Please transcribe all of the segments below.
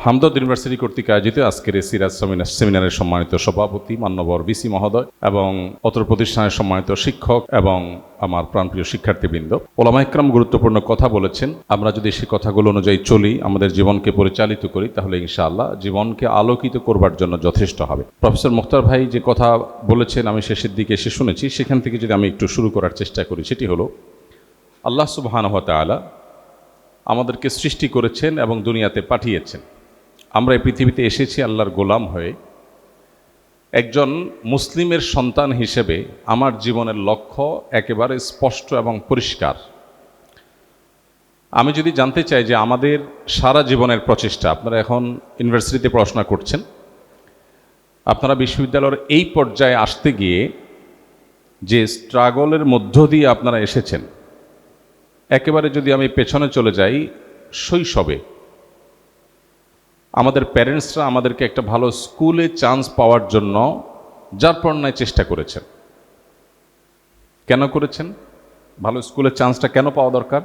Hamdard university কর্তৃক আয়োজিত আজকের এই সিরাজ সেমিনারের সম্মানিত সভাপতি মান্যবর ভিসি মহোদয় এবং অত্র প্রতিষ্ঠানের সম্মানিত শিক্ষক এবং আমার প্রাণপ্রিয় শিক্ষার্থীবৃন্দ, ওলামা ইকরাম গুরুত্বপূর্ণ কথা বলেছেন। আমরা যদি সেই কথাগুলো অনুযায়ী চলি, আমাদের জীবনকে পরিচালিত করি, তাহলে ইনশাআল্লাহ জীবনকে আলোকিত করবার জন্য যথেষ্ট হবে। প্রফেসর মুখতার ভাই যে কথা বলেছেন আমি শেষের দিকে এসে শুনেছি, সেখান থেকে যদি আমি একটু শুরু করার চেষ্টা করি, সেটি হলো আল্লাহ সুবহানাহু ওয়া তাআলা আমাদেরকে সৃষ্টি করেছেন এবং দুনিয়াতে পাঠিয়েছেন। আমরা এই পৃথিবীতে এসেছি আল্লাহর গোলাম হয়ে। একজন মুসলিমের সন্তান হিসেবে আমার জীবনের লক্ষ্য একেবারে স্পষ্ট এবং পরিষ্কার। আমি যদি জানতে চাই যে আমাদের সারা জীবনের প্রচেষ্টা, আপনারা এখন ইউনিভার্সিটিতে পড়াশোনা করছেন, আপনারা বিশ্ববিদ্যালয়ের এই পর্যায়ে আসতে গিয়ে যে স্ট্রাগলের মধ্য দিয়ে আপনারা এসেছেন, একেবারে যদি আমি পেছনে চলে যাই, শৈশবে আমাদের প্যারেন্টসরা আমাদেরকে একটা ভালো স্কুলে চান্স পাওয়ার জন্য যারপরনায় চেষ্টা করেছেন। কেন করেছেন? ভালো স্কুলের চান্সটা কেন পাওয়া দরকার?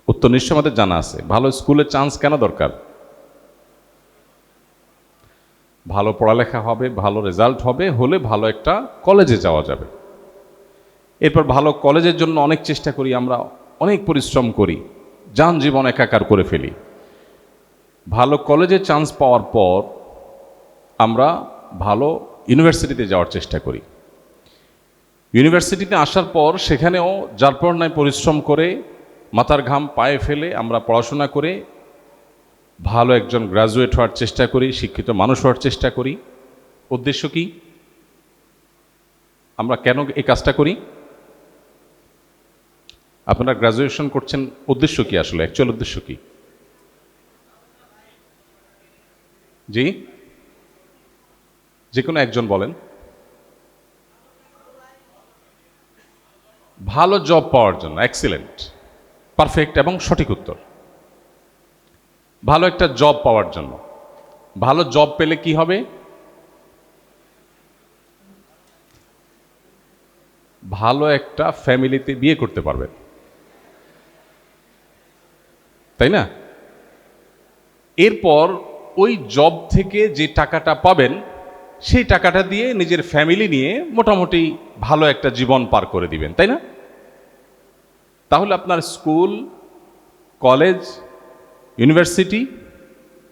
উত্তর নিশ্চয় আমাদের জানা আছে। ভালো স্কুলের চান্স কেন দরকার? ভালো পড়ালেখা হবে, ভালো রেজাল্ট হবে, হলে ভালো একটা কলেজে যাওয়া যাবে। এরপর ভালো কলেজের জন্য অনেক চেষ্টা করি, আমরা অনেক পরিশ্রম করি, যান জীবন একাকার করে ফেলি। ভালো কলেজে চান্স পাওয়ার পর আমরা ভালো ইউনিভার্সিটিতে যাওয়ার চেষ্টা করি। ইউনিভার্সিটিতে আসার পর সেখানেও যারপরনায় পরিশ্রম করে, মাথার ঘাম পায়ে ফেলে আমরা পড়াশোনা করে ভালো একজন গ্রাজুয়েট হওয়ার চেষ্টা করি, শিক্ষিত মানুষ হওয়ার চেষ্টা করি। উদ্দেশ্য কি? আমরা কেন এই কাজটা করি? আপনারা গ্রাজুয়েশন করছেন, উদ্দেশ্য কি আসলে? অ্যাকচুয়াল উদ্দেশ্য কি? জি, যে কোনো একজন বলেন। ভালো জব পাওয়ার জন্য। এক্সিলেন্ট, পারফেক্ট এবং সঠিক উত্তর। ভালো একটা জব পাওয়ার জন্য। ভালো জব পেলে কি হবে? ভালো একটা ফ্যামিলিতে বিয়ে করতে পারবেন, তাই না? এরপর ওই জব থেকে যে টাকাটা পাবেন, সেই টাকাটা দিয়ে নিজের ফ্যামিলি নিয়ে মোটামুটি ভালো একটা জীবন পার করে দিবেন, তাই না? তাহলে আপনার স্কুল, কলেজ, ইউনিভার্সিটি,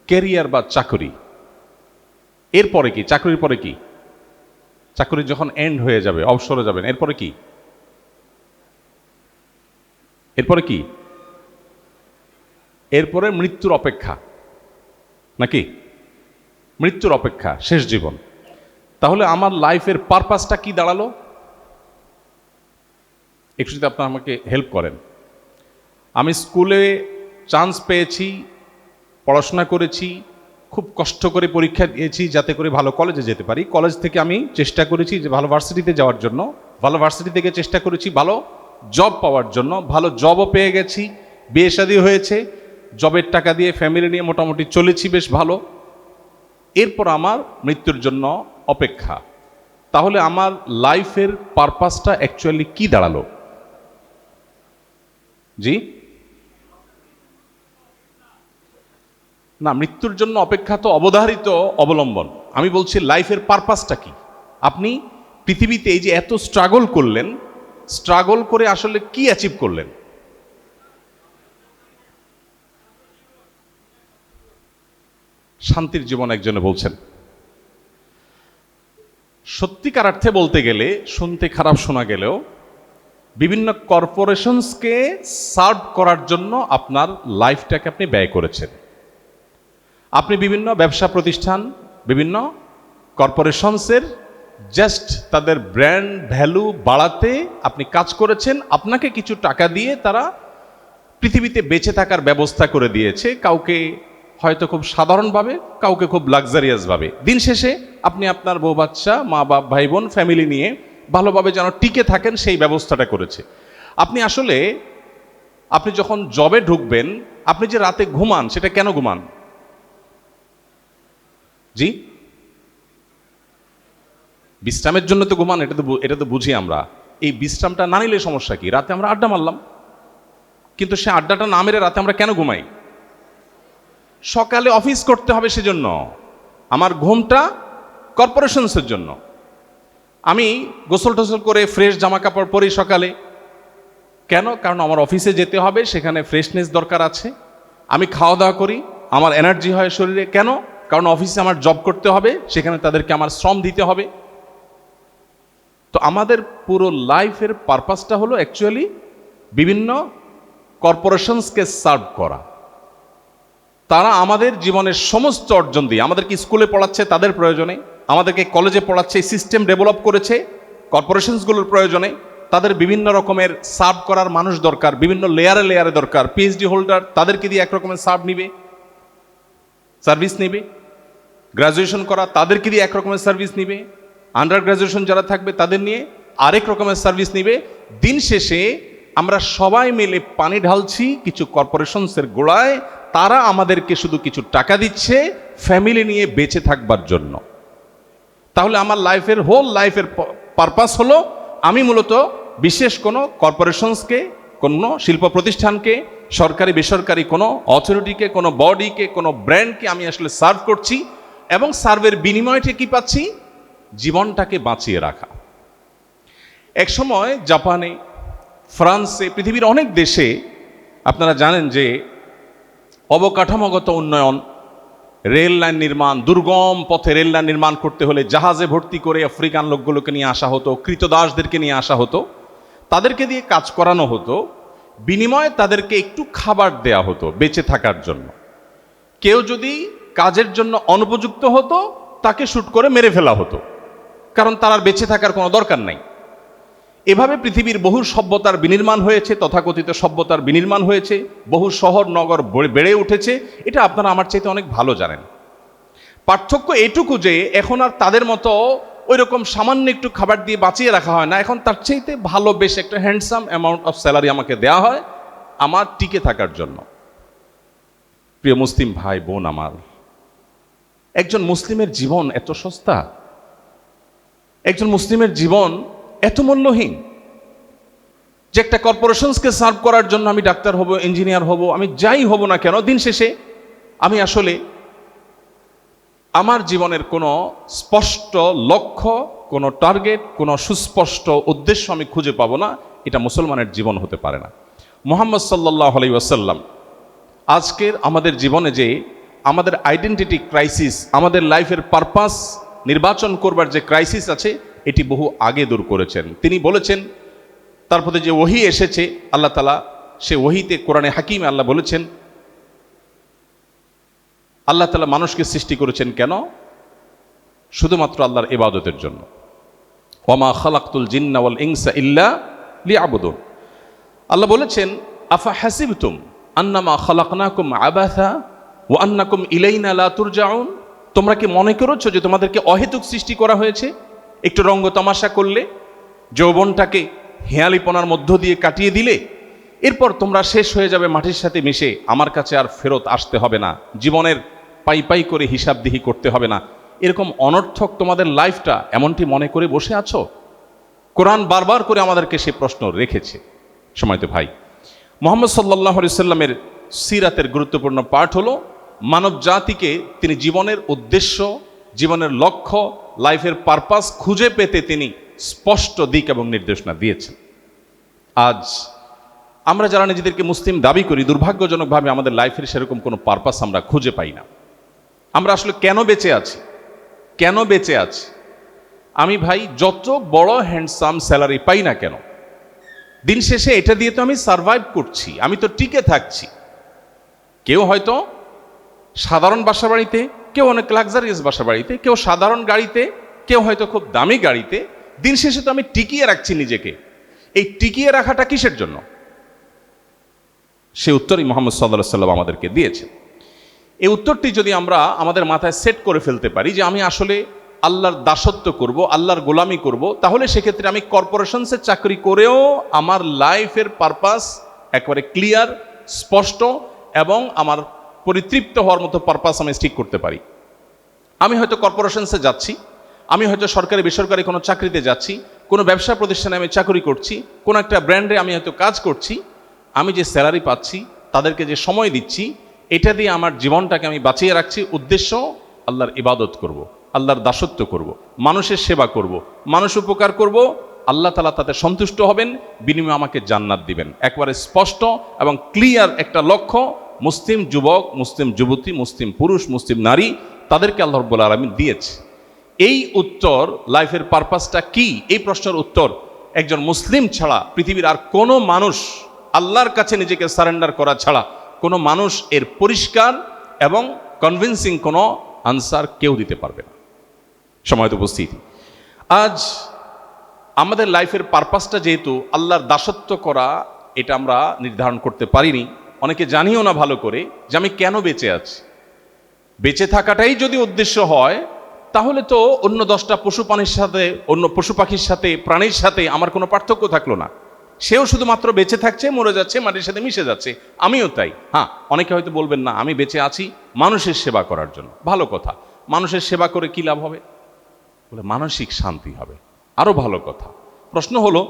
ক্যারিয়ার বা চাকরি, এরপরে কি? চাকরির পরে কি? চাকরি যখন এন্ড হয়ে যাবে, অবসরে যাবেন, এরপরে কি? এরপরে কি? এরপরে মৃত্যুর অপেক্ষা, নাকি? মৃত্যুর অপেক্ষা, শেষ জীবন। তাহলে আমার লাইফের পারপাসটা কি দাঁড়ালো? একটু যদি আপনারা আমাকে হেল্প করেন। আমি স্কুলে চান্স পেয়েছি, পড়াশোনা করেছি, খুব কষ্ট করে পরীক্ষা দিয়েছি যাতে করে ভালো কলেজে যেতে পারি। কলেজ থেকে আমি চেষ্টা করেছি যে ভালো ভার্সিটিতে যাওয়ার জন্য, ভালো ভার্সিটি থেকে চেষ্টা করেছি ভালো জব পাওয়ার জন্য, ভালো জবও পেয়ে গেছি, বিয়ে শাদী হয়েছে, জবের টাকা দিয়ে ফ্যামিলি নিয়ে মোটামুটি চলেছি বেশ ভালো। এরপর আমার মৃত্যুর জন্য অপেক্ষা। তাহলে আমার লাইফের পারপাসটা অ্যাকচুয়ালি কি দাঁড়ালো? জি না, মৃত্যুর জন্য অপেক্ষা তো অবধারিত অবলম্বন। আমি বলছি লাইফের পারপাসটা কি? আপনি পৃথিবীতে এই যে এত স্ট্রাগল করলেন, স্ট্রাগল করে আসলে কি অ্যাচিভ করলেন? শান্তির জীবন একজনে বলছেন। সত্যিকার অর্থে বলতে গেলে, শুনতে খারাপ শোনা গেলেও, বিভিন্ন কর্পোরেশনসকে সার্ভ করার জন্য আপনার লাইফটাকে আপনি ব্যয় করেছেন। আপনি বিভিন্ন ব্যবসা প্রতিষ্ঠান, বিভিন্ন কর্পোরেশনসের জাস্ট তাদের ব্র্যান্ড ভ্যালু বাড়াতে আপনি কাজ করেছেন। আপনাকে কিছু টাকা দিয়ে তারা পৃথিবীতে বেঁচে থাকার ব্যবস্থা করে দিয়েছে, কাউকে হয়তো খুব সাধারণভাবে, কাউকে খুব লাক্সারিয়াসভাবে। দিন শেষে আপনি আপনার বউ বাচ্চা, মা বাপ, ভাই বোন, ফ্যামিলি নিয়ে ভালোভাবে যেন টিকে থাকেন সেই ব্যবস্থাটা করেছে। আপনি যখন জবে ঢুকবেন, আপনি যে রাতে ঘুমান, সেটা কেন ঘুমান? জি, বিশ্রামের জন্য তো ঘুমান, এটা তো বুঝি আমরা। এই বিশ্রামটা না নিলে সমস্যা কি? রাতে আমরা আড্ডা মারলাম, কিন্তু সে আড্ডাটা না মেরে রাতে আমরা কেন ঘুমাই? সকালে অফিস করতে হবে, সেজন্য আমার ঘুমটা কর্পোরেশনসের জন্য। আমি গোসল টোসল করে ফ্রেশ জামা কাপড় পরি সকালে, কেন? কারণ আমার অফিসে যেতে হবে, সেখানে ফ্রেশনেস দরকার আছে। আমি খাওয়া দাওয়া করি, আমার এনার্জি হয় শরীরে, কেন? কারণ অফিসে আমার জব করতে হবে, সেখানে তাদেরকে আমার শ্রম দিতে হবে। তো আমাদের পুরো লাইফের পারপাসটা হলো অ্যাকচুয়ালি বিভিন্ন কর্পোরেশনসকে সার্ভ করা। তারা আমাদের জীবনের সমস্ত অর্জন দিয়ে, আমাদেরকে স্কুলে পড়াচ্ছে তাদের প্রয়োজনে, আমাদেরকে কলেজে পড়াচ্ছে, সিস্টেম ডেভেলপ করেছে কর্পোরেশনসগুলোর প্রয়োজনে। তাদের বিভিন্ন রকমের সার্ভ করার মানুষ দরকার, বিভিন্ন লেয়ারে লেয়ারে দরকার। পিএইচডি হোল্ডার, তাদেরকে দিয়ে এক রকমের সার্ভিস নিবে। গ্রাজুয়েশন করা, তাদেরকে দিয়ে এক রকমের সার্ভিস নিবে। আন্ডার গ্রাজুয়েশন যারা থাকবে তাদের নিয়ে আরেক রকমের সার্ভিস নিবে। দিন শেষে আমরা সবাই মিলে পানি ঢালছি কিছু কর্পোরেশনসের গোড়ায়, তারা আমাদেরকে শুধু কিছু টাকা দিচ্ছে ফ্যামিলি নিয়ে বেঁচে থাকবার জন্য। তাহলে আমার হোল লাইফের পারপাস হলো আমি মূলত বিশেষ কোনো কর্পোরেশনসকে, কোনো শিল্প প্রতিষ্ঠানকে, সরকারি বেসরকারি কোনো অথরিটিকে, কোনো বডিকে, কোনো ব্র্যান্ডকে আমি আসলে সার্ভ করছি, এবং সার্ভের বিনিময়টা কি পাচ্ছি? জীবনটাকে বাঁচিয়ে রাখা। একসময় জাপানে, ফ্রান্সে, পৃথিবীর অনেক দেশে আপনারা জানেন যে অবকাঠামোগত উন্নয়ন, রেল লাইন নির্মাণ, দুর্গম পথে রেল লাইন নির্মাণ করতে হলে জাহাজে ভর্তি করে আফ্রিকান লোকগুলোকে নিয়ে আসা হতো, কৃতদাসদেরকে নিয়ে আসা হতো, তাদেরকে দিয়ে কাজ করানো হতো, বিনিময়ে তাদেরকে একটু খাবার দেয়া হতো বেঁচে থাকার জন্য। কেউ যদি কাজের জন্য অনুপযুক্ত হতো তাকে শুট করে মেরে ফেলা হতো, কারণ তার আর বেঁচে থাকার কোনো দরকার নাই। এভাবে পৃথিবীর বহু সভ্যতার বিনির্মাণ হয়েছে, তথাকথিত সভ্যতার বিনির্মাণ হয়েছে, বহু শহর নগর বেড়ে উঠেছে। এটা আপনারা আমার চাইতে অনেক ভালো জানেন। পার্থক্য এটুকু যে এখন আর তাদের মতো ওই রকম সামান্য একটু খাবার দিয়ে বাঁচিয়ে রাখা হয় না, এখন তার চাইতে ভালো বেশ একটা হ্যান্ডসাম অ্যামাউন্ট অফ স্যালারি আমাকে দেওয়া হয় আমার টিকে থাকার জন্য। প্রিয় মুসলিম ভাই বোন আমার, একজন মুসলিমের জীবন এত সস্তা? একজন মুসলিমের জীবন এত মূল্যহীন যে একটা কর্পোরেশনসকে সার্ভ করার জন্য আমি ডাক্তার হব, ইঞ্জিনিয়ার হব, আমি যাই হব না কেন, দিন শেষে আমি আসলে আমার জীবনের কোনো স্পষ্ট লক্ষ্য, কোনো টার্গেট, কোনো সুস্পষ্ট উদ্দেশ্য আমি খুঁজে পাবো না। এটা মুসলমানের জীবন হতে পারে না। মুহাম্মদ সাল্লাল্লাহু আলাইহি ওয়াসাল্লাম আজকের আমাদের জীবনে যে আমাদের আইডেন্টিটি ক্রাইসিস, আমাদের লাইফের পারপাস নির্বাচন করবার যে ক্রাইসিস আছে, এটি বহু আগে দূর করেছেন। তিনি বলেছেন, তার প্রতি যে ওহী এসেছে আল্লাহ তাআলা, সে ওহীতে কোরআনে হাকিমে আল্লাহ বলেছেন, আল্লাহ তাআলা মানুষকে সৃষ্টি করেছেন কেন? শুধুমাত্র আল্লাহর ইবাদতের জন্য। ওয়ামা খালাকতুল জিন্না ওয়াল ইনসা ইল্লা লিয়াবুদুন। আল্লাহ বলেছেন, আফা হাসিবতুম আন্নামা খালাকনাকুম আবাথা ওয়া আন্নাকুম ইলাইনা লা তুরজাউন। তোমরা কি মনে করেছো যে তোমাদেরকে অহেতুক সৃষ্টি করা হয়েছে? একটু রঙ্গ তামাশা করলে, যৌবনটাকে হেয়ালিপনার মধ্য দিয়ে কাটিয়ে দিলে, এরপর তোমরা শেষ হয়ে যাবে মাটির সাথে মিশে, আমার কাছে আর ফেরত আসতে হবে না, জীবনের পাই পাই করে হিসাবদিহি করতে হবে না। এরকম অনর্থক তোমাদের লাইফটা এমনটি মনে করে বসে আছো? কোরআন বারবার করে আমাদেরকে সে প্রশ্ন রেখেছে। সময়তো ভাই, মুহাম্মদ সাল্লাল্লাহু আলাইহি ওয়াসাল্লামের সিরাতের গুরুত্বপূর্ণ পাঠ হলো মানব জাতিকে তিনি জীবনের উদ্দেশ্য, জীবনের লক্ষ্য, লাইফের পারপাস খুঁজে পেতে তিনি স্পষ্ট দিক এবং নির্দেশনা দিয়েছেন। আজ আমরা যারা নিজেদেরকে মুসলিম দাবি করি, দুর্ভাগ্যজনকভাবে আমাদের লাইফের সেরকম কোনো পারপাস আমরা খুঁজে পাই না। আমরা আসলে কেন বেঁচে আছি? কেন বেঁচে আছি? আমি ভাই যত বড় হ্যান্ডসাম স্যালারি পাই না কেন, দিন শেষে এটা দিয়ে তো আমি সারভাইভ করছি, আমি তো টিকে থাকছি। কেউ হয়তো সাধারণ বাসা বাড়িতে, কেউ অনেক লাক্সারিয়াস বাসা বাড়িতে, কেউ সাধারণ গাড়িতে, কেউ হয়তো খুব দামি গাড়িতে। দিন শেষে তো আমি টিকিয়ে রাখছি নিজেকে। এই টিকিয়ে রাখাটা কিসের জন্য? সে উত্তরই মুহাম্মদ সাল্লাল্লাহু আলাইহি ওয়াসাল্লাম আমাদেরকে দিয়েছেন। এই উত্তরটি যদি আমরা আমাদের মাথায় সেট করে ফেলতে পারি যে আমি আসলে আল্লাহর দাসত্ব করব, আল্লাহর গোলামি করব, তাহলে সেক্ষেত্রে আমি কর্পোরেশনসে চাকরি করেও আমার লাইফের পারপাস একেবারে ক্লিয়ার, স্পষ্ট এবং আমার পরিতৃপ্ত হওয়ার মতো পারপাস আমি ঠিক করতে পারি। আমি হয়তো কর্পোরেশনসে যাচ্ছি, আমি হয়তো সরকারি বেসরকারি কোনো চাকরিতে যাচ্ছি, কোনো ব্যবসা প্রতিষ্ঠানে আমি চাকরি করছি, কোনো একটা ব্র্যান্ডে আমি হয়তো কাজ করছি। আমি যে স্যালারি পাচ্ছি, তাদেরকে যে সময় দিচ্ছি, এটা দিয়ে আমার জীবনটাকে আমি বাঁচিয়ে রাখছি, উদ্দেশ্য আল্লাহর ইবাদত করব, আল্লাহর দাসত্ব করব, মানুষের সেবা করব, মানুষ উপকার করব, আল্লাহ তাআলা তাতে সন্তুষ্ট হবেন, বিনিময়ে আমাকে জান্নাত দিবেন। একবারে স্পষ্ট এবং ক্লিয়ার একটা লক্ষ্য মুসলিম যুবক, মুসলিম যুবতী, মুসলিম পুরুষ, মুসলিম নারী তাদেরকে আল্লাহ রাব্বুল আলামিন দিয়েছে। এই উত্তর, লাইফের পারপাসটা কি, এই প্রশ্নের উত্তর একজন মুসলিম ছাড়া পৃথিবীর আর কোনো মানুষ, আল্লাহর কাছে নিজেকে সারেন্ডার করা ছাড়া কোনো মানুষ এর পরিষ্কার এবং কনভিন্সিং কোনো আনসার কেউ দিতে পারবে না। সময়ত উপস্থিতি, আজ আমাদের লাইফের পারপাসটা যেহেতু আল্লাহর দাসত্ব করা, এটা আমরা নির্ধারণ করতে পারিনি, অনেকে জানিও না ভালো করে যে আমি কেন বেঁচে আছি। বেঁচে থাকাটাই যদি উদ্দেশ্য হয় তাহলে তো অন্য 10টা পশু প্রাণীর সাথে, অন্য পশু পাখির সাথে, প্রাণীর সাথে আমার কোনো পার্থক্য থাকলো না। সেও শুধুমাত্র বেঁচে থাকছে, মরে যাচ্ছে, মাটির সাথে মিশে যাচ্ছে, আমিও তাই। হ্যাঁ, অনেকে হয়তো বলবেন না আমি বেঁচে আছি মানুষের সেবা করার জন্য। ভালো কথা, মানুষের সেবা করে কি লাভ হবে? বলে মানসিক শান্তি হবে, আরো ভালো কথা। প্রশ্ন হলো,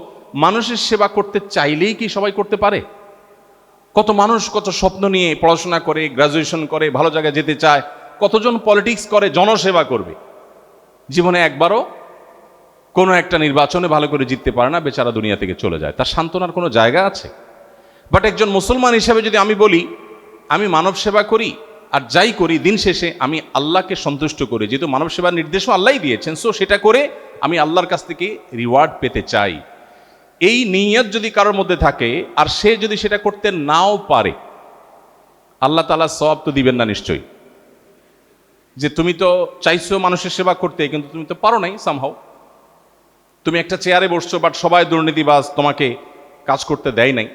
মানুষের সেবা করতে চাইলেই কি সবাই করতে পারে? কত মানুষ কত স্বপ্ন নিয়ে পড়াশোনা করে, গ্রাজুয়েশন করে, ভালো জায়গায় যেতে চায়, কতজন পলিটিক্স করে, জনসেবা করবে, জীবনে একবারও কোনো একটা নির্বাচনে ভালো করে জিততে পারে না, বেচারা দুনিয়া থেকে চলে যায়। তার সান্ত্বনার কোনো জায়গা আছে? বাট একজন মুসলমান হিসেবে যদি আমি বলি আমি মানব সেবা করি, আর যাই করি দিন শেষে আমি আল্লাহকে সন্তুষ্ট করি, যেহেতু মানব সেবার নির্দেশও আল্লাহই দিয়েছেন, সো সেটা করে আমি আল্লাহর কাছ থেকে রিওয়ার্ড পেতে চাই, এই নিয়ত যদি কারোর মধ্যে থাকে আর সে যদি সেটা করতে নাও পারে, আল্লাহ তাআলা সওয়াব তো দিবেন না নিশ্চয়ই। যে তুমি তো চাইছো মানুষের সেবা করতে, কিন্তু তুমি তো পারো নাই সামহাও। তুমি একটা চেয়ারে বসছো, বাট সবাই দুর্নীতিবাজ, তোমাকে কাজ করতে দেয় নাই,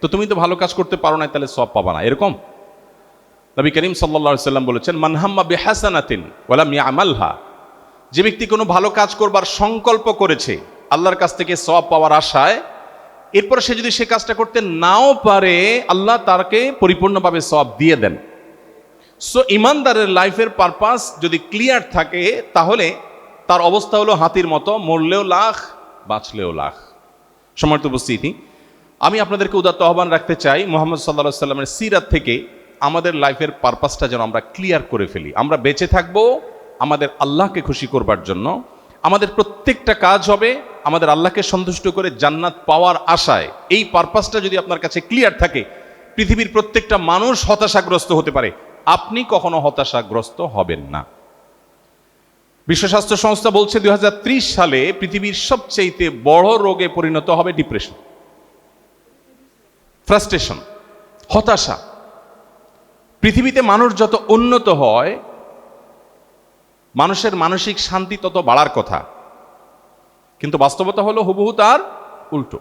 তো তুমি তো ভালো কাজ করতে পারো নাই, তাহলে সওয়াব পাবা না, এরকম। নবী করিম সাল্লাল্লাহু আলাইহি সাল্লাম বলেছেন, মান হাম্মা বিহাসানাতিন ওয়া লাম ইয়ামালহা, যে ব্যক্তি কোনো ভালো কাজ করবার সংকল্প করেছে আল্লাহর কাছ থেকে সওয়াব পাওয়ার আশায়, এরপর সে যদি সে কাজটা করতে নাও পারে, আল্লাহ তাকে পরিপূর্ণভাবে সওয়াব দিয়ে দেন। সো ইমানদারের লাইফের পারপাস যদি ক্লিয়ার থাকে, তাহলে তার অবস্থা হলো হাতির মতো, মরলেও লাখ, বাঁচলেও লাখ। সম্মানিত উপস্থিতি, আমি আপনাদেরকে উদাত্ত আহ্বান রাখতে চাই, মুহাম্মদ সাল্লাল্লাহু আলাইহি সাল্লামের সিরাত থেকে আমাদের লাইফের পারপাসটা যেন আমরা ক্লিয়ার করে ফেলি। আমরা বেঁচে থাকবো আমাদের আল্লাহকে খুশি করবার জন্য, আমাদের প্রত্যেকটা কাজ হবে আমাদের আল্লাহকে সন্তুষ্ট করে জান্নাত পাওয়ার আশায়। এই পারপাসটা যদি আপনার কাছে ক্লিয়ার থাকে, পৃথিবীর প্রত্যেকটা মানুষ হতাশাগ্রস্ত হতে পারে, আপনি কখনো হতাশাগ্রস্ত হবেন না। বিশ্ব স্বাস্থ্য সংস্থা বলছে 2030 সালে পৃথিবীর সবচেয়ে বড় রোগে পরিণত হবে ডিপ্রেশন, ফ্রাস্ট্রেশন, হতাশা। পৃথিবীতে মানুষ যত উন্নত হয়, মানুষের মানসিক শান্তি তত বাড়ার কথা, কিন্তু বাস্তবতা হলো হুবহু তার উল্টো।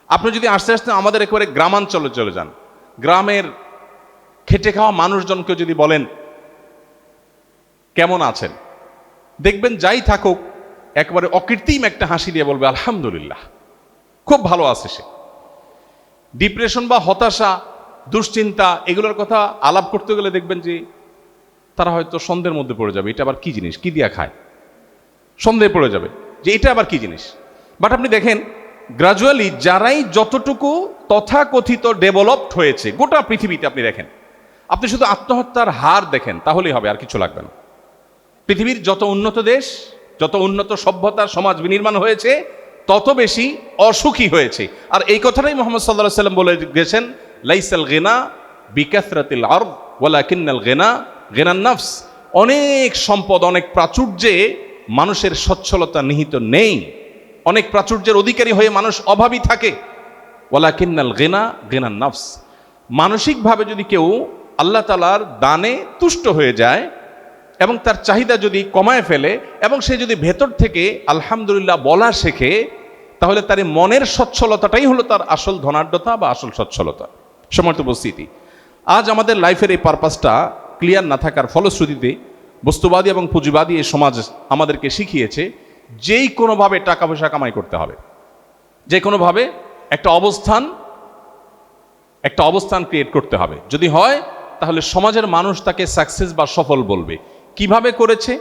আপনি যদি আস্তে আস্তে আমাদের একেবারে গ্রামাঞ্চলে চলে যান, গ্রামের খেটে খাওয়া মানুষজনকে যদি বলেন কেমন আছেন, দেখবেন যাই থাকুক একবারে অকৃত্রিম একটা হাসি দিয়ে বলবে আলহামদুলিল্লাহ, খুব ভালো আছে সে। ডিপ্রেশন বা হতাশা, দুশ্চিন্তা, এগুলোর কথা আলাপ করতে গেলে দেখবেন যে তারা হয়তো সন্দেহের মধ্যে পড়ে যাবে, এটা আবার কি জিনিস, কি দিয়া খায়, সন্দেহে পড়ে যাবে যে এটা আবার কি জিনিস। বাট আপনি দেখেন গ্রাজুয়ালি যারাই যতটুকু তথাকথিত ডেভেলপড হয়েছে গোটা পৃথিবীতে, আপনি দেখেন, আপনি শুধু আত্মহত্যার হার দেখেন তাহলেই হবে, আর কিছু লাগবে না। পৃথিবীর যত উন্নত দেশ, যত উন্নত সভ্যতার সমাজ বিনির্মাণ হয়েছে, তত বেশি অসুখী হয়েছে। আর এই কথাটাই মুহাম্মদ সাল্লাল্লাহু আলাইহি সাল্লাম বলে গেছেন, লাইসাল গিনা বিকাসরাতিল আরদ ওয়ালাকিন্নাল গিনা গিনান নাফস। অনেক সম্পদ, অনেক প্রাচুর্যে মানুষের সচ্ছলতা নিহিত নেই। অনেক প্রাচুর্যের অধিকারী হয়ে মানুষ অভাবী থাকে। ওয়ালাকিন্নাল গিনা গিনান নাফস। মানসিকভাবে যদি কেউ আল্লাহ তাআলার দানে তুষ্ট হয়ে যায় এবং তার চাহিদা যদি কমায় ফেলে এবং সে যদি ভেতর থেকে আলহামদুলিল্লাহ বলা শেখে, তাহলে তার মনের সচ্ছলতাটাই হলো তার আসল ধনাঢ্যতা বা আসল সচ্ছলতা। সম্মানিত উপস্থিতি, আজ আমাদের লাইফের এই পারপাসটা ক্লিয়ার না থাকার ফলশ্রুতিতে বস্তুবাদী এবং পুঁজিবাদী এই সমাজ আমাদেরকে শিখিয়েছে যেই কোনোভাবে টাকা পয়সা কামাই করতে হবে, যে কোনোভাবে একটা অবস্থান ক্রিয়েট করতে হবে। যদি হয় তাহলে সমাজের মানুষ তাকে সাকসেস বা সফল বলবে। কিভাবে করেছে,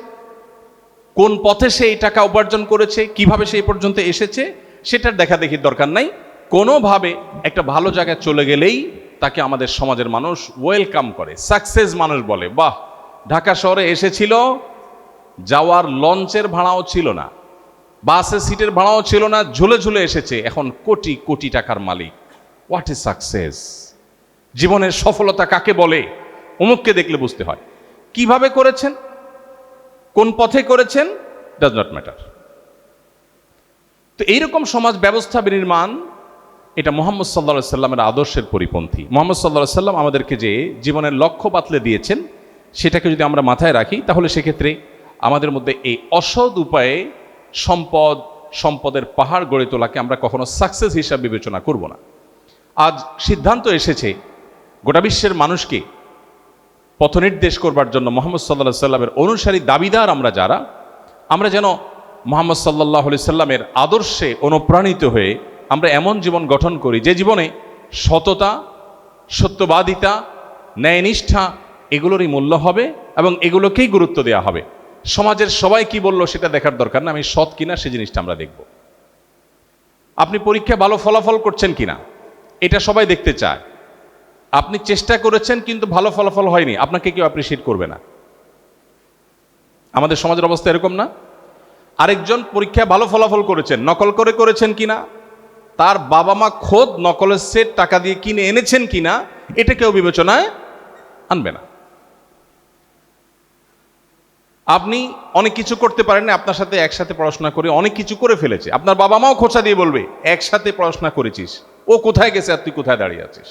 কোন পথে সে এই টাকা উপার্জন করেছে, কিভাবে সে এই পর্যন্ত এসেছে, সেটার দেখা দেখির দরকার নাই। কোনোভাবে একটা ভালো জায়গায় চলে গেলেই তাকে আমাদের সমাজের মানুষ ওয়েলকাম করে, সাকসেস মানুষ বলে। বাহ, ঢাকা শহরে এসেছিল, যাওয়ার লঞ্চের ভাড়াও ছিল না, বাসের সিটের ভাড়াও ছিল না, ঝুলে ঝুলে এসেছে, এখন কোটি কোটি টাকার মালিক। What is success? জীবনের সফলতা কাকে বলে? অমুককে দেখলে বুঝতে হয়। কিভাবে করেছেন, কোন পথে করেছেন, ডাজ নট ম্যাটার। তো এইরকম সমাজ ব্যবস্থা বিনির্মাণ, এটা মুহাম্মদ সাল্লাল্লাহু আলাইহি সাল্লামের আদর্শের পরিপন্থী। মুহাম্মদ সাল্লাল্লাহু আলাইহি সাল্লাম আমাদেরকে যে জীবনের লক্ষ্য বাতলে দিয়েছেন, সেটাকে যদি আমরা মাথায় রাখি, তাহলে সেক্ষেত্রে আমাদের মধ্যে এই অসৎ উপায়ে সম্পদের পাহাড় গড়ে তোলাকে আমরা কখনো সাকসেস হিসাবে বিবেচনা করব না। আজ সিদ্ধান্ত এসেছে গোটা বিশ্বের মানুষকে পথনির্দেশ করবার জন্য মুহাম্মদ সাল্লাল্লাহু আলাইহি সাল্লামের অনুসারী দাবিদার আমরা যেন মুহাম্মদ সাল্লাল্লাহু আলাইহি সাল্লামের আদর্শে অনুপ্রাণিত হয়ে আমরা এমন জীবন গঠন করি যে জীবনে সততা, সত্যবাদিতা, ন্যায়নিষ্ঠা এগুলোরই মূল্য হবে এবং এগুলোকেই গুরুত্ব দেওয়া হবে। সমাজের সবাই কি বললো সেটা দেখার দরকার না, আমি সৎ কিনা সে জিনিসটা আমরা দেখব। আপনি পরীক্ষায় ভালো ফলাফল করছেন কিনা এটা সবাই দেখতে চায়। আপনি চেষ্টা করেছেন কিন্তু ভালো ফলাফল হয়নি, আপনাকে কেউ অ্যাপ্রিসিয়েট করবে না। আমাদের সমাজের অবস্থা এরকম না? আরেকজন পরীক্ষায় ভালো ফলাফল করেছেন, নকল করে করেছেন কিনা, তার বাবা মা খোদ নকলের সেট টাকা দিয়ে কিনে এনেছেন কিনা, এটা কেউ বিবেচনায় আনবে না। আপনি অনেক কিছু করতে পারেন না, আপনার সাথে একসাথে পড়াশোনা করে অনেক কিছু করে ফেলেছে, আপনার বাবা মাও খোঁচা দিয়ে বলবে একসাথে পড়াশোনা করেছিস, ও কোথায় গেছে আর তুই কোথায় দাঁড়িয়ে আছিস।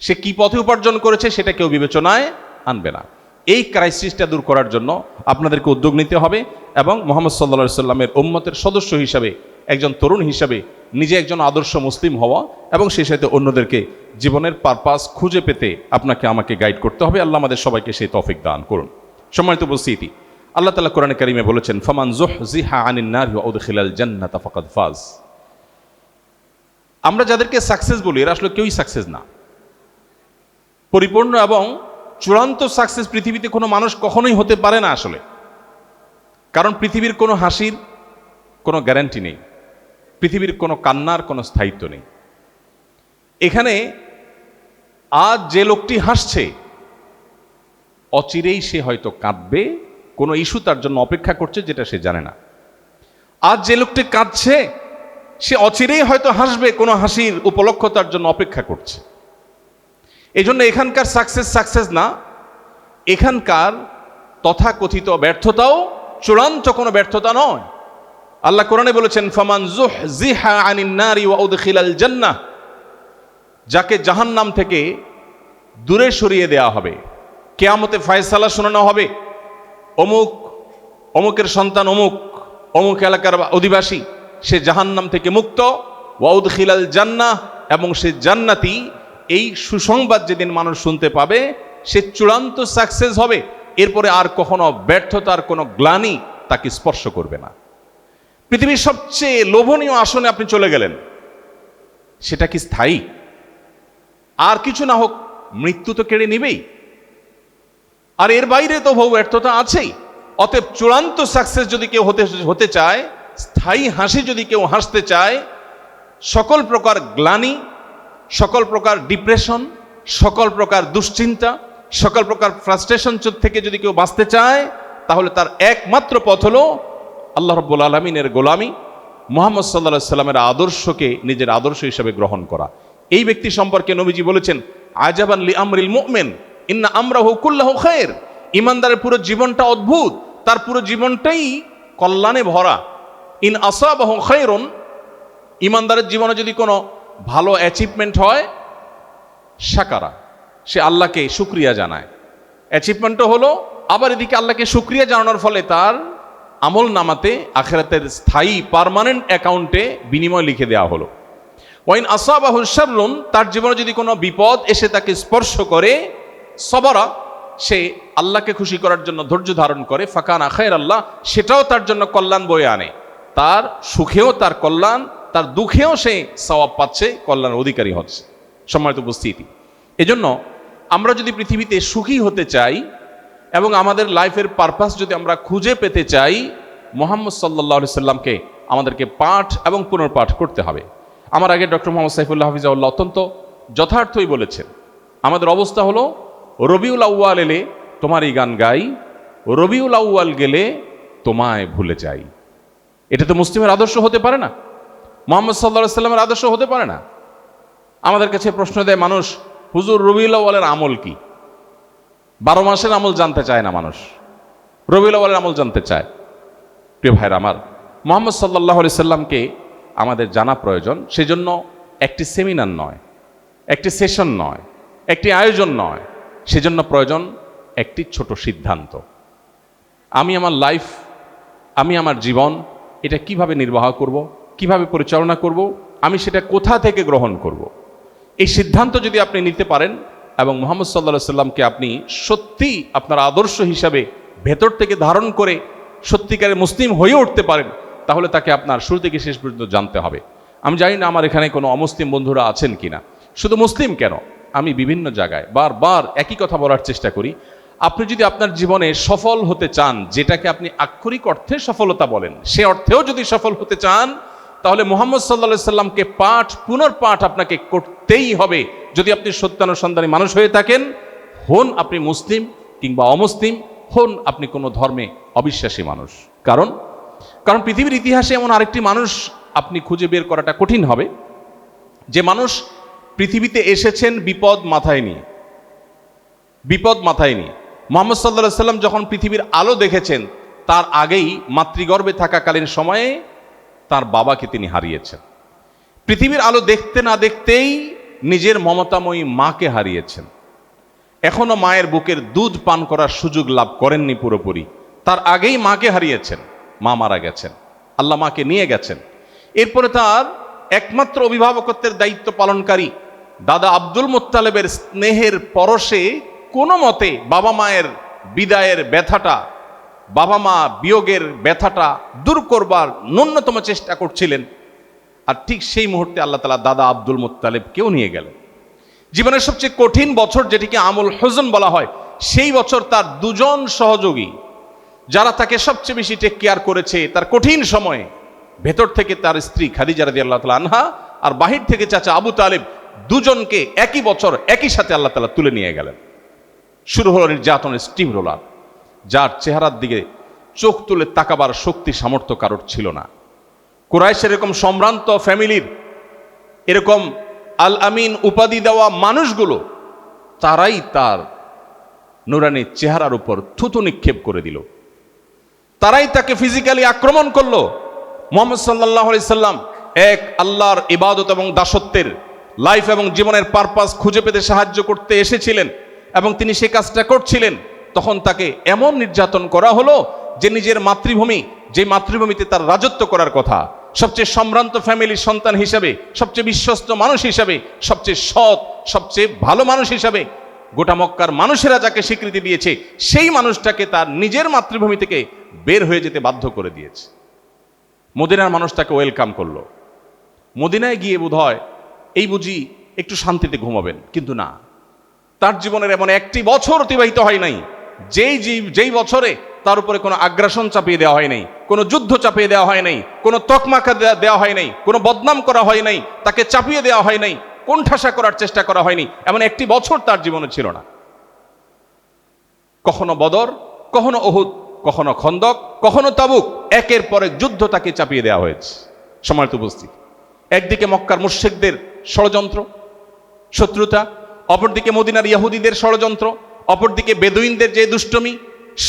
সে কি পথে উপার্জন করেছে সেটা কেউ বিবেচনায় আনবে না। এই ক্রাইসিসটা দূর করার জন্য আপনাদেরকে উদ্যোগ নিতে হবে এবং মুহাম্মদ সাল্লাল্লাহু আলাইহি সাল্লামের উম্মতের সদস্য হিসাবে, একজন তরুণ হিসাবে নিজে একজন আদর্শ মুসলিম হওয়া এবং সেই সাথে অন্যদেরকে জীবনের পারপাস খুঁজে পেতে আপনাকে আমাকে গাইড করতে হবে। আল্লাহ আমাদের সবাইকে সেই তৌফিক দান করুন। সম্মানিত উপস্থিতি, আল্লাহ তাআলা কোরআনে কারিমে বলেছেন, ফামান যুহজিহা আনিন নারি ওয়া উদখিলাল জান্নাতা ফাকাদ ফাজ। আমরা যাদেরকে সাকসেস বলি এরা আসলে কেউই সাকসেস না। পরিপূর্ণ এবং চূড়ান্ত সাকসেস পৃথিবীতে কোনো মানুষ কখনোই হতে পারে না আসলে। কারণ পৃথিবীর কোনো হাসির কোনো গ্যারান্টি নেই, পৃথিবীর কোনো কান্নার কোনো স্থায়িত্ব নেই। এখানে আজ যে লোকটি হাসছে অচিরেই সে হয়তো কাঁদবে, কোনো ইস্যু তার জন্য অপেক্ষা করছে যেটা সে জানে না। আজ যে লোকটি কাঁদছে সে অচিরেই হয়তো হাসবে, কোনো হাসির উপলক্ষ তার জন্য অপেক্ষা করছে। এই জন্য এখানকার সাকসেস না, এখানকার তথাকথিত ব্যর্থতাও চূড়ান্ত কোনো ব্যর্থতা নয়। আল্লাহ কোরআনে বলেছেন, ফামান যুহজিহা আনিন নারি ওয়া উদখিলাল জান্নাহ, যাকে জাহান্নাম থেকে দূরে সরিয়ে দেওয়া হবে, কিয়ামতে ফয়সালা শোনানো হবে, অমুকের সন্তান অমুক এলাকার অধিবাসী সে জাহান্নাম থেকে মুক্ত, ওয়া উদখিলাল জান্নাহ, এবং সে জান্নাতি। এই সুসংবাদ যেদিন মানুষ শুনতে পাবে সে চূড়ান্ত সাকসেস হবে। এরপরে আর কখনো ব্যর্থতার কোনো গ্লানি তাকে স্পর্শ করবে না। পৃথিবীর সবচেয়ে লোভনীয় আসনে আপনি চলে গেলেন, সেটা কি স্থায়ী? আর কিছু না হোক মৃত্যু তো কেড়ে নিবেই, আর এর বাইরে তো বহু ব্যর্থতা আছেই। অতএব চূড়ান্ত সাকসেস যদি কেউ হতে চায়, স্থায়ী হাসি যদি কেউ হাসতে চায়, সকল প্রকার গ্লানি, সকল প্রকার ডিপ্রেশন, সকল প্রকার দুশ্চিন্তা, সকল প্রকার ফ্রাস্ট্রেশন থেকে যদি কেউ বাঁচতে চায়, তাহলে তার একমাত্র পথ হলো আল্লাহ রাব্বুল আলামিনের গোলামি, মুহাম্মদ সাল্লাল্লাহু আলাইহি সাল্লামের আদর্শকে নিজের আদর্শ হিসেবে গ্রহণ করা। এই ব্যক্তি সম্পর্কে নবীজি বলেছেন, আজাবান লি আমরিল মুমিন ইন্না আমরাহু কুল্লাহু খায়র। ইমানদারের পুরো জীবনটা অদ্ভুত, তার পুরো জীবনটাই কল্যাণে ভরা। ইন আসাবাহু খায়রুন, ইমানদারের জীবনে যদি কোনো ভালো অ্যাচিভমেন্ট হয়, শাকারা, সে আল্লাহকে শুকরিয়া জানায়। অ্যাচিভমেন্টও হলো, আবার এদিকে আল্লাহকে শুকরিয়া জানানোর ফলে তার আমল নামাতে আখিরাতের স্থায়ী পার্মানেন্ট অ্যাকাউন্টে বিনিময় লিখে দেওয়া হলো। ওয়াইন আসাবাহু শাররুন, তার জীবনে যদি কোনো বিপদ এসে তাকে স্পর্শ করে, সবরা, সে আল্লাহকে খুশি করার জন্য ধৈর্য ধারণ করে, ফাকানা খায়রাল্লাহ, সেটাও তার জন্য কল্যাণ বয়ে আনে। তার সুখেও তার কল্যাণ, তার দুঃখেও সে সওয়াব পাচ্ছে, কল্যাণের অধিকারী হচ্ছে। সম্মানিত উপস্থিতি, এজন্য আমরা যদি পৃথিবীতে সুখী হতে চাই এবং আমাদের লাইফের পারপাস যদি আমরা খুঁজে পেতে চাই, মুহাম্মদ সাল্লাল্লাহু আলাইহি সাল্লামকে আমাদেরকে পাঠ এবং পুনর্পাঠ করতে হবে। আমার আগে ডক্টর মোহাম্মদ সাইফুল্লাহ হাফিজাহুল্লাহ অত্যন্ত যথার্থই বলেছেন। আমাদের অবস্থা হলো রবিউল আউয়াল এলে তোমার এই গান গাই, রবিউল আউয়াল গেলে তোমায় ভুলে যাই। এটা তো মুসলিমের আদর্শ হতে পারে না, মুহাম্মদ সাল্লাল্লাহু আলাইহি সাল্লামের আদর্শ হতে পারে না। আমাদের কাছে প্রশ্ন দেয় মানুষ, হুজুর রবিউল আউয়ালের আমল কি? 12 মাসের আমল জানতে চায় না মানুষ, রবিউল আউয়ালের আমল জানতে চায়। প্রিয় ভাইরা আমার, মুহাম্মদ সাল্লাল্লাহু আলাইহি সাল্লামকে আমাদের জানা প্রয়োজন। সেজন্য একটি সেমিনার নয়, একটি সেশন নয়, একটি আয়োজন নয়, সেজন্য প্রয়োজন একটি ছোট সিদ্ধান্ত। আমি আমার লাইফ, আমি আমার জীবন, এটা কিভাবে নির্বাহ করব, কিভাবে পরিচালনা করব, আমি সেটা কোথা থেকে গ্রহণ করব। এই সিদ্ধান্ত যদি আপনি নিতে পারেন এবং মুহাম্মদ সাল্লাল্লাহু আলাইহি সাল্লামকে আপনি সত্যি আপনার আদর্শ হিসাবে ভেতর থেকে ধারণ করে সত্যিকারের মুসলিম হয়ে উঠতে পারেন, তাহলে তাকে আপনার শুরু থেকে শেষ পর্যন্ত জানতে হবে। আমি জানি না আমার এখানে কোনো অমুসলিম বন্ধুরা আছেন কিনা। শুধু মুসলিম কেন, আমি বিভিন্ন জায়গায় বারবার একই কথা বলার চেষ্টা করি। আপনি যদি আপনার জীবনে সফল হতে চান, যেটাকে আপনি আক্ষরিক অর্থে সফলতা বলেন, সে অর্থেও যদি সফল হতে চান, তাহলে মুহাম্মদ সাল্লাল্লাহু আলাইহি সাল্লামকে পাঠ পুনর্পাঠ আপনাকে করতেই হবে। যদি আপনি সত্যানুসন্ধানী মানুষ হয়ে থাকেন, হন আপনি মুসলিম কিংবা অমুসলিম, হন আপনি কোনো ধর্মে অবিশ্বাসী মানুষ। কারণ পৃথিবীর ইতিহাসে এমন আরেকটি মানুষ আপনি খুঁজে বের করাটা কঠিন হবে, যে মানুষ পৃথিবীতে এসেছেন বিপদ মাথায় নিয়ে। মুহাম্মদ সাল্লাল্লাহু আলাইহি সাল্লাম যখন পৃথিবীর আলো দেখেছেন, তার আগেই মাতৃগর্ভে থাকাকালীন সময়ে তার বাবাকে তিনি হারিয়েছেন। পৃথিবীর আলো দেখতে না দেখতেই নিজের মমতাময়ী মাকে হারিয়েছেন। এখনো মায়ের বুকের দুধ পান করার সুযোগ লাভ করেননি পুরোপুরি, তার আগেই মাকে হারিয়েছেন। মা মারা গেছেন, আল্লাহ মাকে নিয়ে গেছেন। এরপরে তার একমাত্র অভিভাবকত্বের দায়িত্ব পালনকারী দাদা আব্দুল মুত্তালিবের স্নেহের পরশে কোনো মতে বাবা মায়ের বিদায়ের ব্যথাটা, বাবা মা বিয়োগের ব্যথাটা দূর করবার ন্যূনতম চেষ্টা করছিলেন। আর ঠিক সেই মুহূর্তে আল্লাহ তাআলা দাদা আব্দুল মুত্তালিবকেও নিয়ে গেলেন। জীবনের সবচেয়ে কঠিন বছর, যেটিকে আমুল হুজন বলা হয়, সেই বছর তার দুজন সহযোগী, যারা তাকে সবচেয়ে বেশি টেক কেয়ার করেছে তার কঠিন সময়ে, ভেতর থেকে তার স্ত্রী খাদিজা রাদিয়াল্লাহু তাআলা আনহা আর বাহির থেকে চাচা আবু তালেব, দুজনকে একই বছর একই সাথে আল্লাহ তাআলা তুলে নিয়ে গেলেন। শুরু হলো নির্যাতনের স্টিম রোলার, যার চেহারার দিকে চোখ তুলে তাকাবার শক্তি সামর্থ্য কারোর ছিল না। কুরাইশের এরকম সম্ভ্রান্ত ফ্যামিলির, এরকম আল আমিন উপাধি দেওয়া মানুষগুলো, তারাই তার নুরানি চেহারার উপর থুতু নিক্ষেপ করে দিল, তারাই তাকে ফিজিক্যালি আক্রমণ করলো। মুহাম্মদ সাল্লাল্লাহু আলাইহি সাল্লাম এক আল্লাহর ইবাদত এবং দাসত্বের লাইফ এবং জীবনের পারপাস খুঁজে পেতে সাহায্য করতে এসেছিলেন এবং তিনি সে কাজটা করছিলেন। তখন তাকে এমন নির্যাতন করা হলো যে নিজের মাতৃভূমি, যে মাতৃভূমিতে তার রাজত্ব করার কথা, সবচেয়ে সম্ভ্রান্ত ফ্যামিলির সন্তান হিসাবে, সবচেয়ে বিশ্বস্ত মানুষ হিসাবে, সবচেয়ে সৎ, সবচেয়ে ভালো মানুষ হিসাবে গোটা মক্কার মানুষেরা যাকে স্বীকৃতি দিয়েছে, সেই মানুষটাকে তার নিজের মাতৃভূমি থেকে বের হয়ে যেতে বাধ্য করে দিয়েছে। মদিনার মানুষ তাকে ওয়েলকাম করলো। মদিনায় গিয়ে বোধহয় এই বুঝি একটু শান্তিতে ঘুমাবেন, কিন্তু না, তার জীবনের এমন একটি বছর অতিবাহিত হয় নাই যেই বছরে তার উপরে কোনো আগ্রাসন চাপিয়ে দেওয়া হয় নাই, কোনো যুদ্ধ চাপিয়ে দেওয়া হয় নাই, কোনো তকমাকা দেওয়া হয় নাই, কোনো বদনাম করা হয় নাই, তাকে চাপিয়ে দেওয়া হয় নাই, কোণঠাসা করার চেষ্টা করা হয়নি, এমন একটি বছর তার জীবনে ছিল না। কখনো বদর, কখনো উহুদ, কখনো খন্দক, কখনো তাবুক, একের পর এক যুদ্ধ তাকে চাপিয়ে দেওয়া হয়েছে। সম্মানিত উপস্থিতি, একদিকে মক্কার মুশরিকদের ষড়যন্ত্র, শত্রুতা, অপরদিকে মদিনার ইহুদিদের ষড়যন্ত্র, অপরদিকে বেদুইনদের যে দুষ্টমি,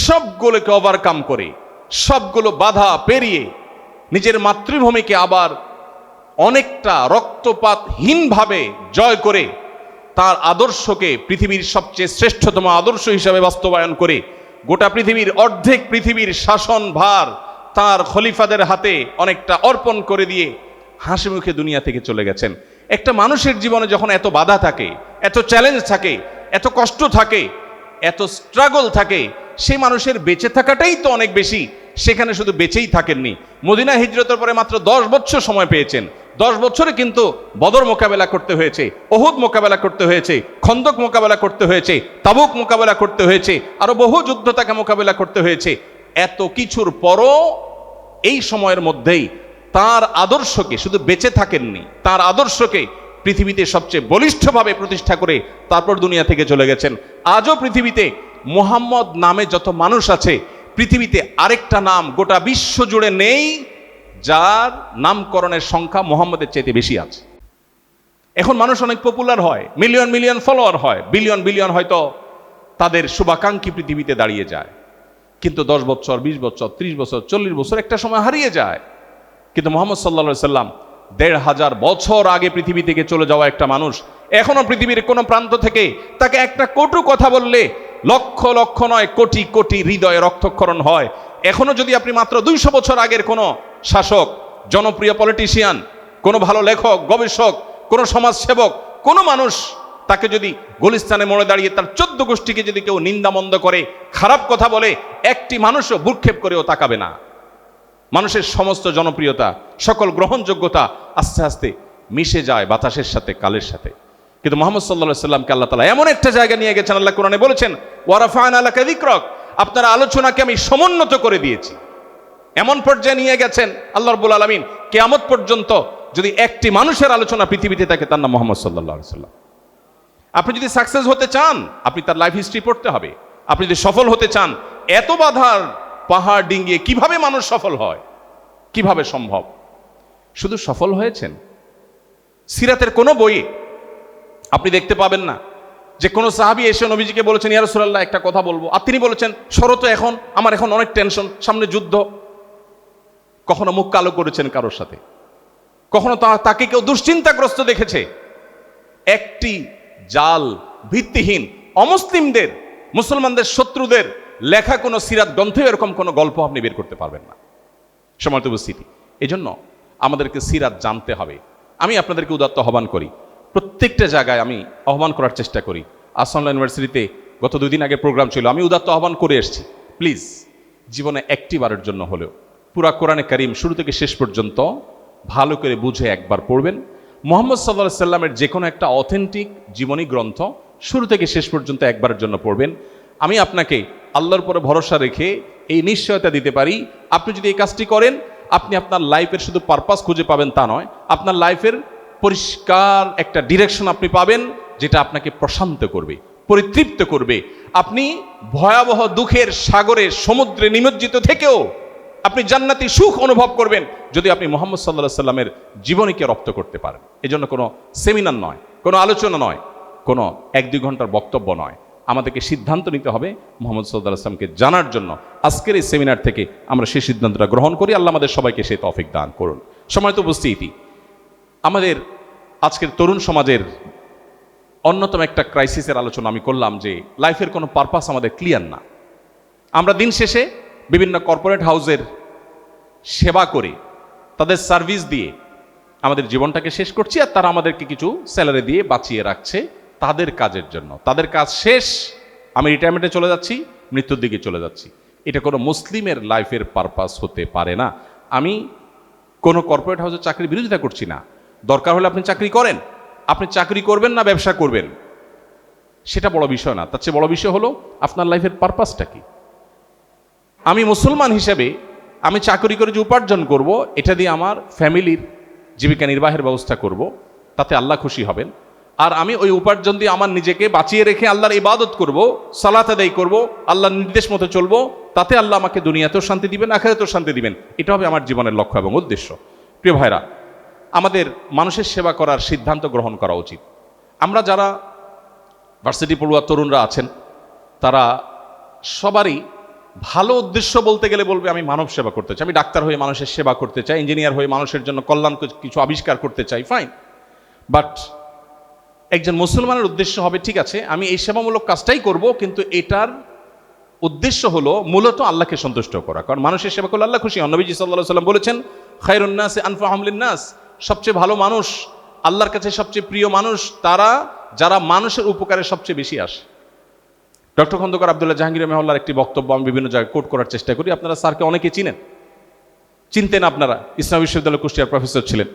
সবগুলোকে ওভারকাম করে, সবগুলো বাধা পেরিয়ে নিজের মাতৃভূমিকে আবার অনেকটা রক্তপাতহীনভাবে জয় করে তার আদর্শকে পৃথিবীর সবচেয়ে শ্রেষ্ঠতম আদর্শ হিসাবে বাস্তবায়ন করে গোটা পৃথিবীর অর্ধেক পৃথিবীর শাসন ভার তার খলিফাদের হাতে অনেকটা অর্পণ করে দিয়ে হাসি মুখে দুনিয়া থেকে চলে গেছেন। একটা মানুষের জীবনে যখন এত বাধা থাকে, এত চ্যালেঞ্জ থাকে, এত কষ্ট থাকে, এত স্ট্রাগল থাকে, সেই মানুষের বেঁচে থাকাটাই তো অনেক বেশি। সেখানে শুধু বেঁচেই থাকেননি, মদিনা হিজরতের পরে মাত্র 10 বছর সময় পেয়েছেন। 10 বছরে কিন্তু বদর মোকাবেলা করতে হয়েছে, উহুদ মোকাবেলা করতে হয়েছে, খন্দক মোকাবেলা করতে হয়েছে, তাবুক মোকাবেলা করতে হয়েছে, আরো বহু যুদ্ধ তাকে মোকাবেলা করতে হয়েছে। এত কিছুর পরও এই সময়ের মধ্যেই তার আদর্শকে শুধু বেঁচে থাকেননি, তার আদর্শকে পৃথিবীতে সবচেয়ে বলিষ্ঠভাবে প্রতিষ্ঠা করে তারপর দুনিয়া থেকে চলে গেছেন। আজও পৃথিবীতে মুহাম্মদ নামে যত মানুষ আছে, পৃথিবীতে আরেকটা নাম গোটা বিশ্ব জুড়ে নেই যার নামকরণের সংখ্যা মুহাম্মদের চাইতে বেশি আছে। এখন মানুষ অনেক পপুলার হয়, মিলিয়ন মিলিয়ন ফলোয়ার হয়, বিলিয়ন বিলিয়ন হয়তো তাদের শুভাকাঙ্ক্ষী পৃথিবীতে দাঁড়িয়ে যায়, কিন্তু 10 বছর, 20 বছর, 30 বছর, 40 বছর একটা সময় হারিয়ে যায়। কিন্তু মুহাম্মদ সাল্লাল্লাহু আলাইহি সাল্লাম 1500 বছর আগে পৃথিবী থেকে চলে যাওয়া একটা মানুষ, এখনো পৃথিবীর কোনো প্রান্ত থেকে তাকে একটা কটু কথা বললে লক্ষ লক্ষ নয় কোটি কোটি হৃদয়ে রক্তক্ষরণ হয়। এখনো যদি আপনি মাত্র 200 বছর আগের কোনো শাসক, জনপ্রিয় পলিটিশিয়ান, কোনো ভালো লেখক, গবেষক, কোনো সমাজসেবক, কোনো মানুষ তাকে যদি গুলিস্তানে মোড়ে দাঁড়িয়ে তার 14 গোষ্ঠীকে যদি কেউ নিন্দামন্দ করে, খারাপ কথা বলে, একটি মানুষও ভ্রুক্ষেপ করেও তাকাবে না। মানুষের সমস্ত জনপ্রিয়তা, সকল গ্রহণযোগ্যতা আস্তে আস্তে মিশে যায় বাতাসের সাথে, কালের সাথে। কিন্তু মুহাম্মদ সাল্লাল্লাহু আলাইহি সাল্লামকে আল্লাহ তাআলা এমন একটা জায়গা নিয়ে গেছেন, আল্লাহ কোরআনে বলেছেন, ওয়া রাফা'না লাকা যিকরাক, আপনার আলোচনাকে আমি সমুন্নত করে দিয়েছি। এমন পর্যায়ে নিয়ে গেছেন আল্লাহ রাব্বুল আলামিন, কিয়ামত পর্যন্ত যদি একটি মানুষের আলোচনা পৃথিবীতে থাকে তার নাম মুহাম্মদ সাল্লাল্লাহু আলাইহি সাল্লাম। আপনি যদি সাকসেস হতে চান, আপনি তার লাইফ হিস্ট্রি পড়তে হবে। আপনি যদি সফল হতে চান, এত বাধার পাহাড় ডিঙ্গিয়ে কিভাবে মানুষ সফল হয়, কিভাবে সম্ভব? শুধু সফল হয়েছেন, সিরাতের কোনো বইয়ে আপনি দেখতে পাবেন না যে কোনো সাহাবী এসে নবীজিকে বলেছেন, ইয়া রাসূলুল্লাহ একটা কথা বলবো, আর তিনি বলেছেন, শরত এখন আমার এখন অনেক টেনশন, সামনে যুদ্ধ। কখনো মুখ কালো করেছেন কারোর সাথে, কখনো তাকে কেউ দুশ্চিন্তাগ্রস্ত দেখেছে। একটি জাল ভিত্তিহীন অমুসলিমদের, মুসলমানদের শত্রুদের লেখা কোনো সিরাত গ্রন্থে এরকম কোনো গল্প আপনি বের করতে পারবেন না। সম্মানিত উপস্থিতি, এই জন্য আমাদেরকে সিরাত জানতে হবে। আমি আপনাদেরকে উদাত্ত আহ্বান করি, প্রত্যেকটা জায়গায় আমি আহ্বান করার চেষ্টা করি। আসসালাম ইউনিভার্সিটিতে গত 2 দিন আগে প্রোগ্রাম ছিল, আমি উদাত্ত আহ্বান করে এসেছি, প্লিজ জীবনে একটি বারের জন্য হলেও পুরা কোরআনে কারীম শুরু থেকে শেষ পর্যন্ত ভালো করে বুঝে একবার পড়বেন। মুহাম্মদ সাল্লাল্লাহু আলাইহি সাল্লামের যে কোনো একটা অথেন্টিক জীবনী গ্রন্থ শুরু থেকে শেষ পর্যন্ত একবারের জন্য পড়বেন। আমি আপনাকে আল্লাহর উপরে ভরসা রেখে এই নিশ্চয়তা দিতে পারি, আপনি যদি এই কাজটি করেন, আপনি আপনার লাইফের শুধু পারপাস খুঁজে পাবেন তা নয়, আপনার লাইফের পরিষ্কার একটা ডিরেকশন আপনি পাবেন, যেটা আপনাকে প্রশান্ত করবে, পরিতৃপ্ত করবে। আপনি ভয়াবহ দুঃখের সাগরে, সমুদ্রে নিমজ্জিত থেকেও আপনি জান্নাতি সুখ অনুভব করবেন যদি আপনি মুহাম্মদ সাল্লাল্লাহু আলাইহি সাল্লামের জীবনীকে রপ্ত করতে পারেন। এজন্য কোনো সেমিনার নয়, কোনো আলোচনা নয়, কোনো 1-2 ঘন্টার বক্তব্য নয়, আমাদেরকে সিদ্ধান্ত নিতে হবে মুহাম্মদ সাল্লাল্লাহু আলাইহি সাল্লামকে জানার জন্য। আজকের এই সেমিনার থেকে আমরা সেই সিদ্ধান্তটা গ্রহণ করি। আল্লাহ আমাদের সবাইকে সেই তৌফিক দান করুন। সম্মানিত উপস্থিতি, আমাদের আজকের তরুণ সমাজের অন্যতম একটা ক্রাইসিসের আলোচনা আমি করলাম যে লাইফের কোনো পারপাস আমাদের ক্লিয়ার না। আমরা দিন শেষে বিভিন্ন কর্পোরেট হাউসের সেবা করে, তাদের সার্ভিস দিয়ে আমাদের জীবনটাকে শেষ করছি, আর তারা আমাদেরকে কিছু স্যালারি দিয়ে বাঁচিয়ে রাখছে তাদের কাজের জন্য। তাদের কাজ শেষ, আমি রিটায়ারমেন্টে চলে যাচ্ছি, মৃত্যুর দিকে চলে যাচ্ছি। এটা কোনো মুসলিমের লাইফের পারপাস হতে পারে না। আমি কোনো কর্পোরেট হাউসের চাকরির বিরোধিতা করছি না, দরকার হলে আপনি চাকরি করেন, আপনি চাকরি করবেন না ব্যবসা করবেন সেটা বড় বিষয় না। তার চেয়ে বড় বিষয় হলো আপনার লাইফের পারপাসটা কি। আমি মুসলমান হিসেবে আমি চাকরি করে যে উপার্জন করব, এটা দিয়ে আমার ফ্যামিলির জীবিকা নির্বাহের ব্যবস্থা করব, তাতে আল্লাহ খুশি হবেন। আর আমি ওই উপার্জন দিয়ে আমার নিজেকে বাঁচিয়ে রেখে আল্লাহর ইবাদত করব, সালাত আদায় করব, আল্লাহর নির্দেশ মতো চলবো, তাতে আল্লাহ আমাকে দুনিয়াতেও শান্তি দিবেন, আখিরাতেও শান্তি দিবেন। এটা হবে আমার জীবনের লক্ষ্য এবং উদ্দেশ্য। প্রিয় ভাইরা, আমাদের মানুষের সেবা করার সিদ্ধান্ত গ্রহণ করা উচিত। আমরা যারা ভার্সিটি পড়ুয়া তরুণরা আছেন, তারা সবারই ভালো উদ্দেশ্য বলতে গেলে বলবে আমি মানব সেবা করতে চাই, আমি ডাক্তার হয়ে মানুষের সেবা করতে চাই, ইঞ্জিনিয়ার হয়ে মানুষের জন্য কল্যাণ কিছু আবিষ্কার করতে চাই, ফাইন। বাট একজন মুসলমানের উদ্দেশ্য হবে, ঠিক আছে আমি এই সেবামূলক কাজটাই করব, কিন্তু এটার উদ্দেশ্য হলো মূলত আল্লাহকে সন্তুষ্ট করা। কারণ মানুষের সেবা করলে আল্লাহ খুশি হন। নবীজি সাল্লাল্লাহু আলাইহি ওয়াসাল্লাম বলেছেন, খায়রুন নাসি আনফাহুম লিন-নাস, সবচেয়ে ভালো মানুষ, আল্লাহর কাছে সবচেয়ে প্রিয় মানুষ তারা যারা মানুষের উপকারে সবচেয়ে বেশি আসে। ডক্টর খন্দকার আব্দুল্লাহ জাহাঙ্গীর রহমাহুল্লাহর একটি বক্তব্য আমি বিভিন্ন জায়গায় কোট করার চেষ্টা করি। আপনারা স্যারকে অনেকে চিনতেন, আপনারা ইসলামী বিশ্ববিদ্যালয় কুষ্টিয়ার প্রফেসর ছিলেন।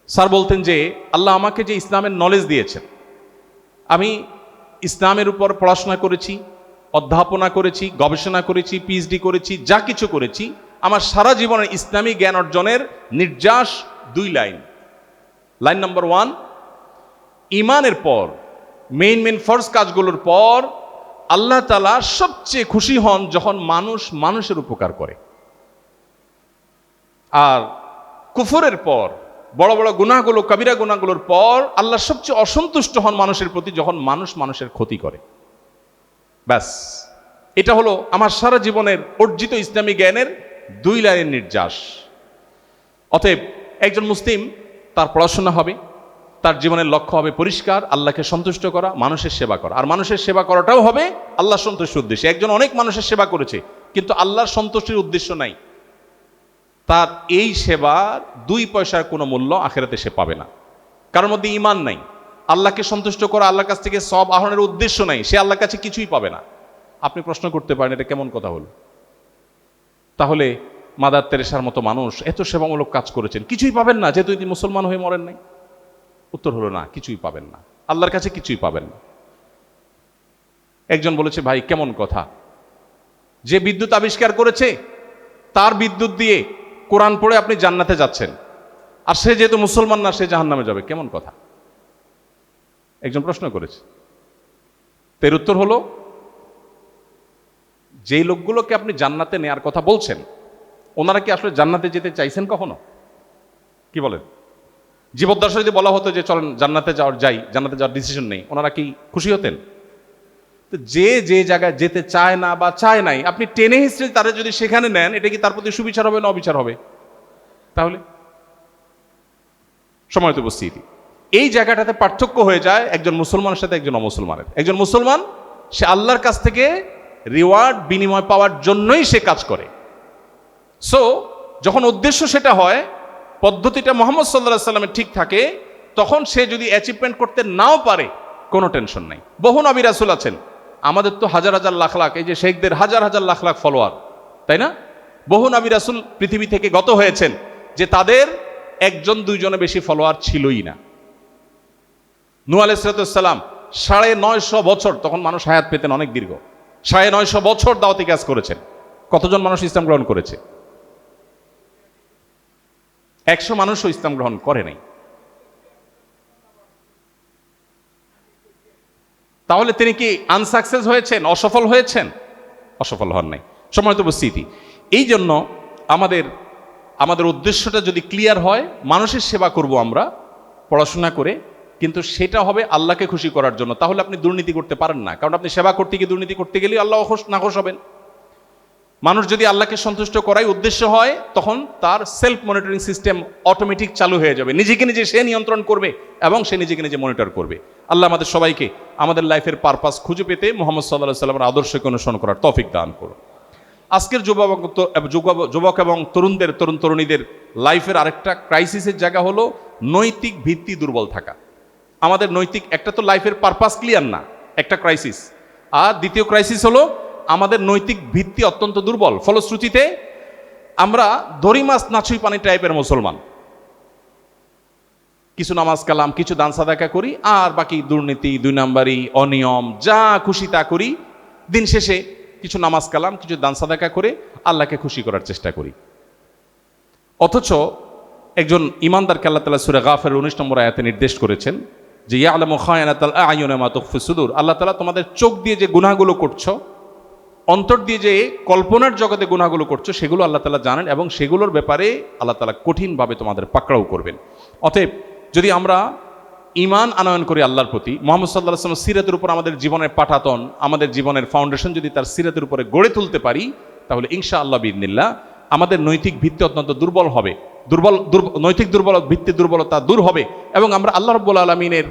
স্যার বলতেন যে আল্লাহ আমাকে যে ইসলামের নলেজ দিয়েছেন, আমি ইসলামের উপর পড়াশোনা করেছি, অধ্যাপনা করেছি, গবেষণা করেছি, পিএইচডি করেছি, যা কিছু করেছি, আমার সারা জীবনের ইসলামী জ্ঞান অর্জনের নির্যাস 2 লাইন। লাইন নাম্বার 1, ইমানের পর মেইন ফরজ কাজগুলোর পর আল্লাহ তাআলা সবচেয়ে খুশি হন যখন মানুষ মানুষের উপকার করে। আর কুফরের পর বড় বড় গুনাহগুলো, কবিরা গুনাহগুলোর পর আল্লাহ সবচেয়ে অসন্তুষ্ট হন মানুষের প্রতি যখন মানুষ মানুষের ক্ষতি করে। ব্যাস, এটা হলো আমার সারা জীবনের অর্জিত ইসলামী জ্ঞানের 2 লাইনের নির্যাস। অতএব একজন মুসলিম, তার পড়াশোনা হবে, তার জীবনের লক্ষ্য হবে পরিষ্কার, আল্লাহকে সন্তুষ্ট করা, মানুষের সেবা করা। আর মানুষের সেবা করাটাও হবে আল্লাহ সন্তুষ্টির উদ্দেশ্যে। একজন অনেক মানুষের সেবা করেছে কিন্তু আল্লাহর সন্তুষ্টির উদ্দেশ্য নাই, তার এই সেবার 2 পয়সার কোনো মূল্য আখিরাতে সে পাবে না। কারোর মধ্যে ঈমান নাই, আল্লাহকে সন্তুষ্ট করা, আল্লাহর কাছ থেকে সওয়াব আহরণের উদ্দেশ্য নাই, সে আল্লাহর কাছে কিছুই পাবে না। আপনি প্রশ্ন করতে পারেন এটা কেমন কথা হলো? তাহলে মাদার তেরেসার মতো মানুষ এত সেবামূলক কাজ করেছেন, কিছুই পাবেন না যেহেতু তিনি মুসলমান হয়ে মরেন নাই? উত্তর হলো না, কিছুই পাবেন না, আল্লাহর কাছে কিছুই পাবেন না। একজন বলেছে, ভাই কেমন কথা, যে বিদ্যুৎ আবিষ্কার করেছে তার বিদ্যুৎ দিয়ে কোরআন পড়ে আপনি জান্নাতে যাচ্ছেন, আর সে যেহেতু মুসলমান না সে জাহান্নামে যাবে, কেমন কথা? একজন প্রশ্ন করেছে। এর উত্তর হলো, যেই লোকগুলোকে আপনি জান্নাতে নেয়ার কথা বলছেন ওনারা কি আসলে জান্নাতে যেতে চাইছেন কখনো? কি বলেন? জীবদ্দশা যদি বলা হতো যে চলেন জান্নাতে যাই, জান্নাতে যাওয়ার ডিসিশন নেই, ওনারা কি খুশি হতেন? তো যে জায়গায় যেতে চায় না বা চায় নাই, আপনি টেনে হিস্ট্রি তারা যদি সেখানে নেন, এটা কি তার প্রতি সুবিচার হবে না অবিচার হবে? তাহলে সময়ত উপস্থিতি এই জায়গাটাতে পার্থক্য হয়ে যায় একজন মুসলমানের সাথে একজন অমুসলমানের। একজন মুসলমান সে আল্লাহর কাছ থেকে রিওয়ার্ড বিনিময় পাওয়ার জন্যই সে কাজ করে। সো যখন উদ্দেশ্য সেটা হয়, পদ্ধতিটা মুহাম্মদ সাল্লাল্লাহু আলাইহি ওয়াসাল্লামের ঠিক থাকে, তখন সে যদি অ্যাচিভমেন্ট করতে নাও পারে কোনো টেনশন নাই। বহু নবী রাসূল আছেন, আমাদের তো হাজার হাজার লাখ লাখ, এই যে শেখদের হাজার হাজার লাখ লাখ ফলোয়ার, তাই না? বহু নবী রাসূল পৃথিবী থেকে গত হয়েছেন যে তাদের 1-2 বেশি ফলোয়ার ছিলই না। নূহ আলাইহিস সালাম 950 বছর, তখন মানুষ হায়াত পেতেন অনেক দীর্ঘ, 950 বছর দাওয়াতি কাজ করেছেন। কতজন মানুষ ইসলাম গ্রহণ করেছে? 100 মানুষও ইসলাম গ্রহণ করে নাই। তাহলে তিনি কি আনসাকসেস হয়েছেন, অসফল হয়েছেন? অসফল হন নাই। সম্মানিত উপস্থিতি, এই জন্য আমাদের উদ্দেশ্যটা যদি ক্লিয়ার হয়, মানুষের সেবা করব আমরা পড়াশোনা করে, কিন্তু সেটা হবে আল্লাহকে খুশি করার জন্য। তাহলে আপনি দুর্নীতি করতে পারেন না, কারণ আপনি সেবা করতে গিয়ে দুর্নীতি করতে গেলে আল্লাহ নাখোশ হবেন। মানুষ যদি আল্লাহকে সন্তুষ্ট করাই উদ্দেশ্য হয়, তখন তার সেলফ মনিটরিং সিস্টেম অটোমেটিক চালু হয়ে যাবে, নিজেকে নিজে সে নিয়ন্ত্রণ করবে এবং সে নিজেকে নিজে মনিটর করবে। আল্লাহ আমাদের সবাইকে আমাদের লাইফের পারপাস খুঁজে পেতে মুহাম্মদ সাল্লাল্লাহু আলাইহি ওয়াসাল্লামের আদর্শকে অনুসরণ করার তৌফিক দান করুন। আজকের যুবক এবং তরুণ তরুণীদের লাইফের আরেকটা ক্রাইসিসের জায়গা হলো নৈতিক ভিত্তি দুর্বল থাকা। আমাদের নৈতিক, একটা তো লাইফের পারপাস ক্লিয়ার না, একটা ক্রাইসিস, আর দ্বিতীয় ক্রাইসিস হলো আমাদের নৈতিক ভিত্তি অত্যন্ত দুর্বল। ফলশ্রুতিতে আমরা দড়ি মাছ নাছুই পানি টাইপের মুসলমান, কিছু নামাজ কালাম, কিছু দান সাদাকা করি, আর বাকি দুর্নীতি, 2 নাম্বারি, অনিয়ম, যা খুশি তা করি। দিন শেষে কিছু নামাজ কালাম, কিছু দান সাদাকা করে আল্লাহকে খুশি করার চেষ্টা করি। অথচ একজন ইমানদারকে আল্লাহ তাআলা সূরা গাফিরের 19 নম্বর আয়াতে নির্দেশ করেছেন যে ইয়ালামু খায়নাতাল আ'য়ুনি ওয়া মা তুখফি সুদূর। আল্লাহ তাআলা তোমাদের চোখ দিয়ে যে গুনাহগুলো করছো, অন্তর দিয়ে যে কল্পনার জগতে গুনাহগুলো করছো, সেগুলো আল্লাহ তাআলা জানেন এবং সেগুলোর ব্যাপারে আল্লাহ তাআলা কঠিনভাবে তোমাদের পাকড়াও করবেন। অতএব যদি আমরা ঈমান আনয়ন করি আল্লাহর প্রতি, মুহাম্মদ সাল্লাল্লাহু আলাইহি ওয়াসাল্লামের সিরাতের উপর আমাদের জীবনের পাঠাতন, আমাদের জীবনের ফাউন্ডেশন যদি তার সিরাতের উপরে গড়ে তুলতে পারি, তাহলে ইনশাআল্লাহ বিইذনিল্লাহ আমাদের নৈতিক ভিত্তি অত্যন্ত দুর্বল হবে, নৈতিক দুর্বলতা দূর হবে এবং আমরা আল্লাহ রাব্বুল আলামিনের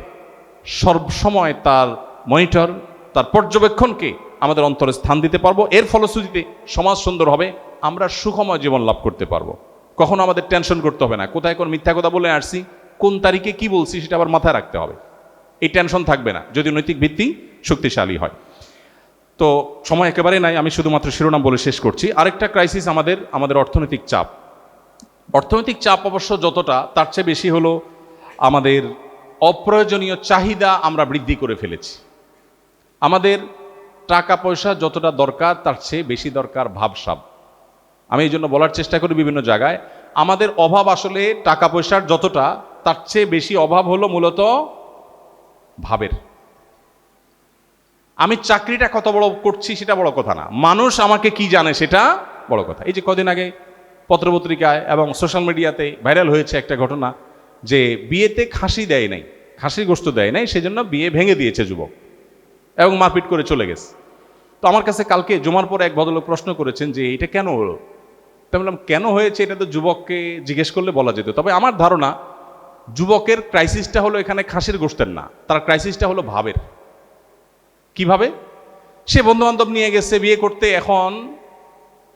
সবসময় তার মনিটর, তার পর্যবেক্ষণকে আমাদের অন্তরে স্থান দিতে পারবো। এর ফলশ্রুতিতে সমাজ সুন্দর হবে, আমরা সুখময় জীবন লাভ করতে পারবো। কখনো আমাদের টেনশন করতে হবে না, কোথায় কোন মিথ্যা কথা বলে আসছি, কোন তারিখে কি বলছি সেটা আবার মাথায় রাখতে হবে, এই টেনশন থাকবে না যদি নৈতিক ভিত্তি শক্তিশালী হয়। তো সময় একেবারে নাই, আমি শুধুমাত্র শিরোনাম বলে শেষ করছি। আরেকটা ক্রাইসিস আমাদের অর্থনৈতিক চাপ। অর্থনৈতিক চাপ অবশ্য যতটা, তার চেয়ে বেশি হলো আমাদের অপ্রয়োজনীয় চাহিদা আমরা বৃদ্ধি করে ফেলেছি। আমাদের টাকা পয়সা যতটা দরকার তার চেয়ে বেশি দরকার ভাবসাব। আমি এই জন্য বলার চেষ্টা করি বিভিন্ন জায়গায়, আমাদের অভাব আসলে টাকা পয়সার যতটা, তার চেয়ে বেশি অভাব হলো মূলত ভাবের। আমি চাকরিটা কত বড় করছি সেটা বড় কথা না, মানুষ আমাকে কি জানে সেটা বড় কথা। এই যে কদিন আগে পত্রপত্রিকায় এবং সোশ্যাল মিডিয়াতে ভাইরাল হয়েছে একটা ঘটনা, যে বিয়েতে খাসি দেয় নাই, খাসির গোশত দেয় নাই, সেজন্য বিয়ে ভেঙে দিয়েছে যুবক এবং মারপিট করে চলে গেছে। তো আমার কাছে কালকে জুমার পরে এক ভদ্রলোক প্রশ্ন করেছেন যে এটা কেন হলো। তো বললাম কেন হয়েছে এটা তো যুবককে জিজ্ঞেস করলে বলা যেত। তবে আমার ধারণা যুবকের ক্রাইসিসটা হলো এখানে খাসির গোশতের না, তার ক্রাইসিসটা হলো ভাবের। কিভাবে? সে বন্ধু বান্ধব নিয়ে গেছে বিয়ে করতে, এখন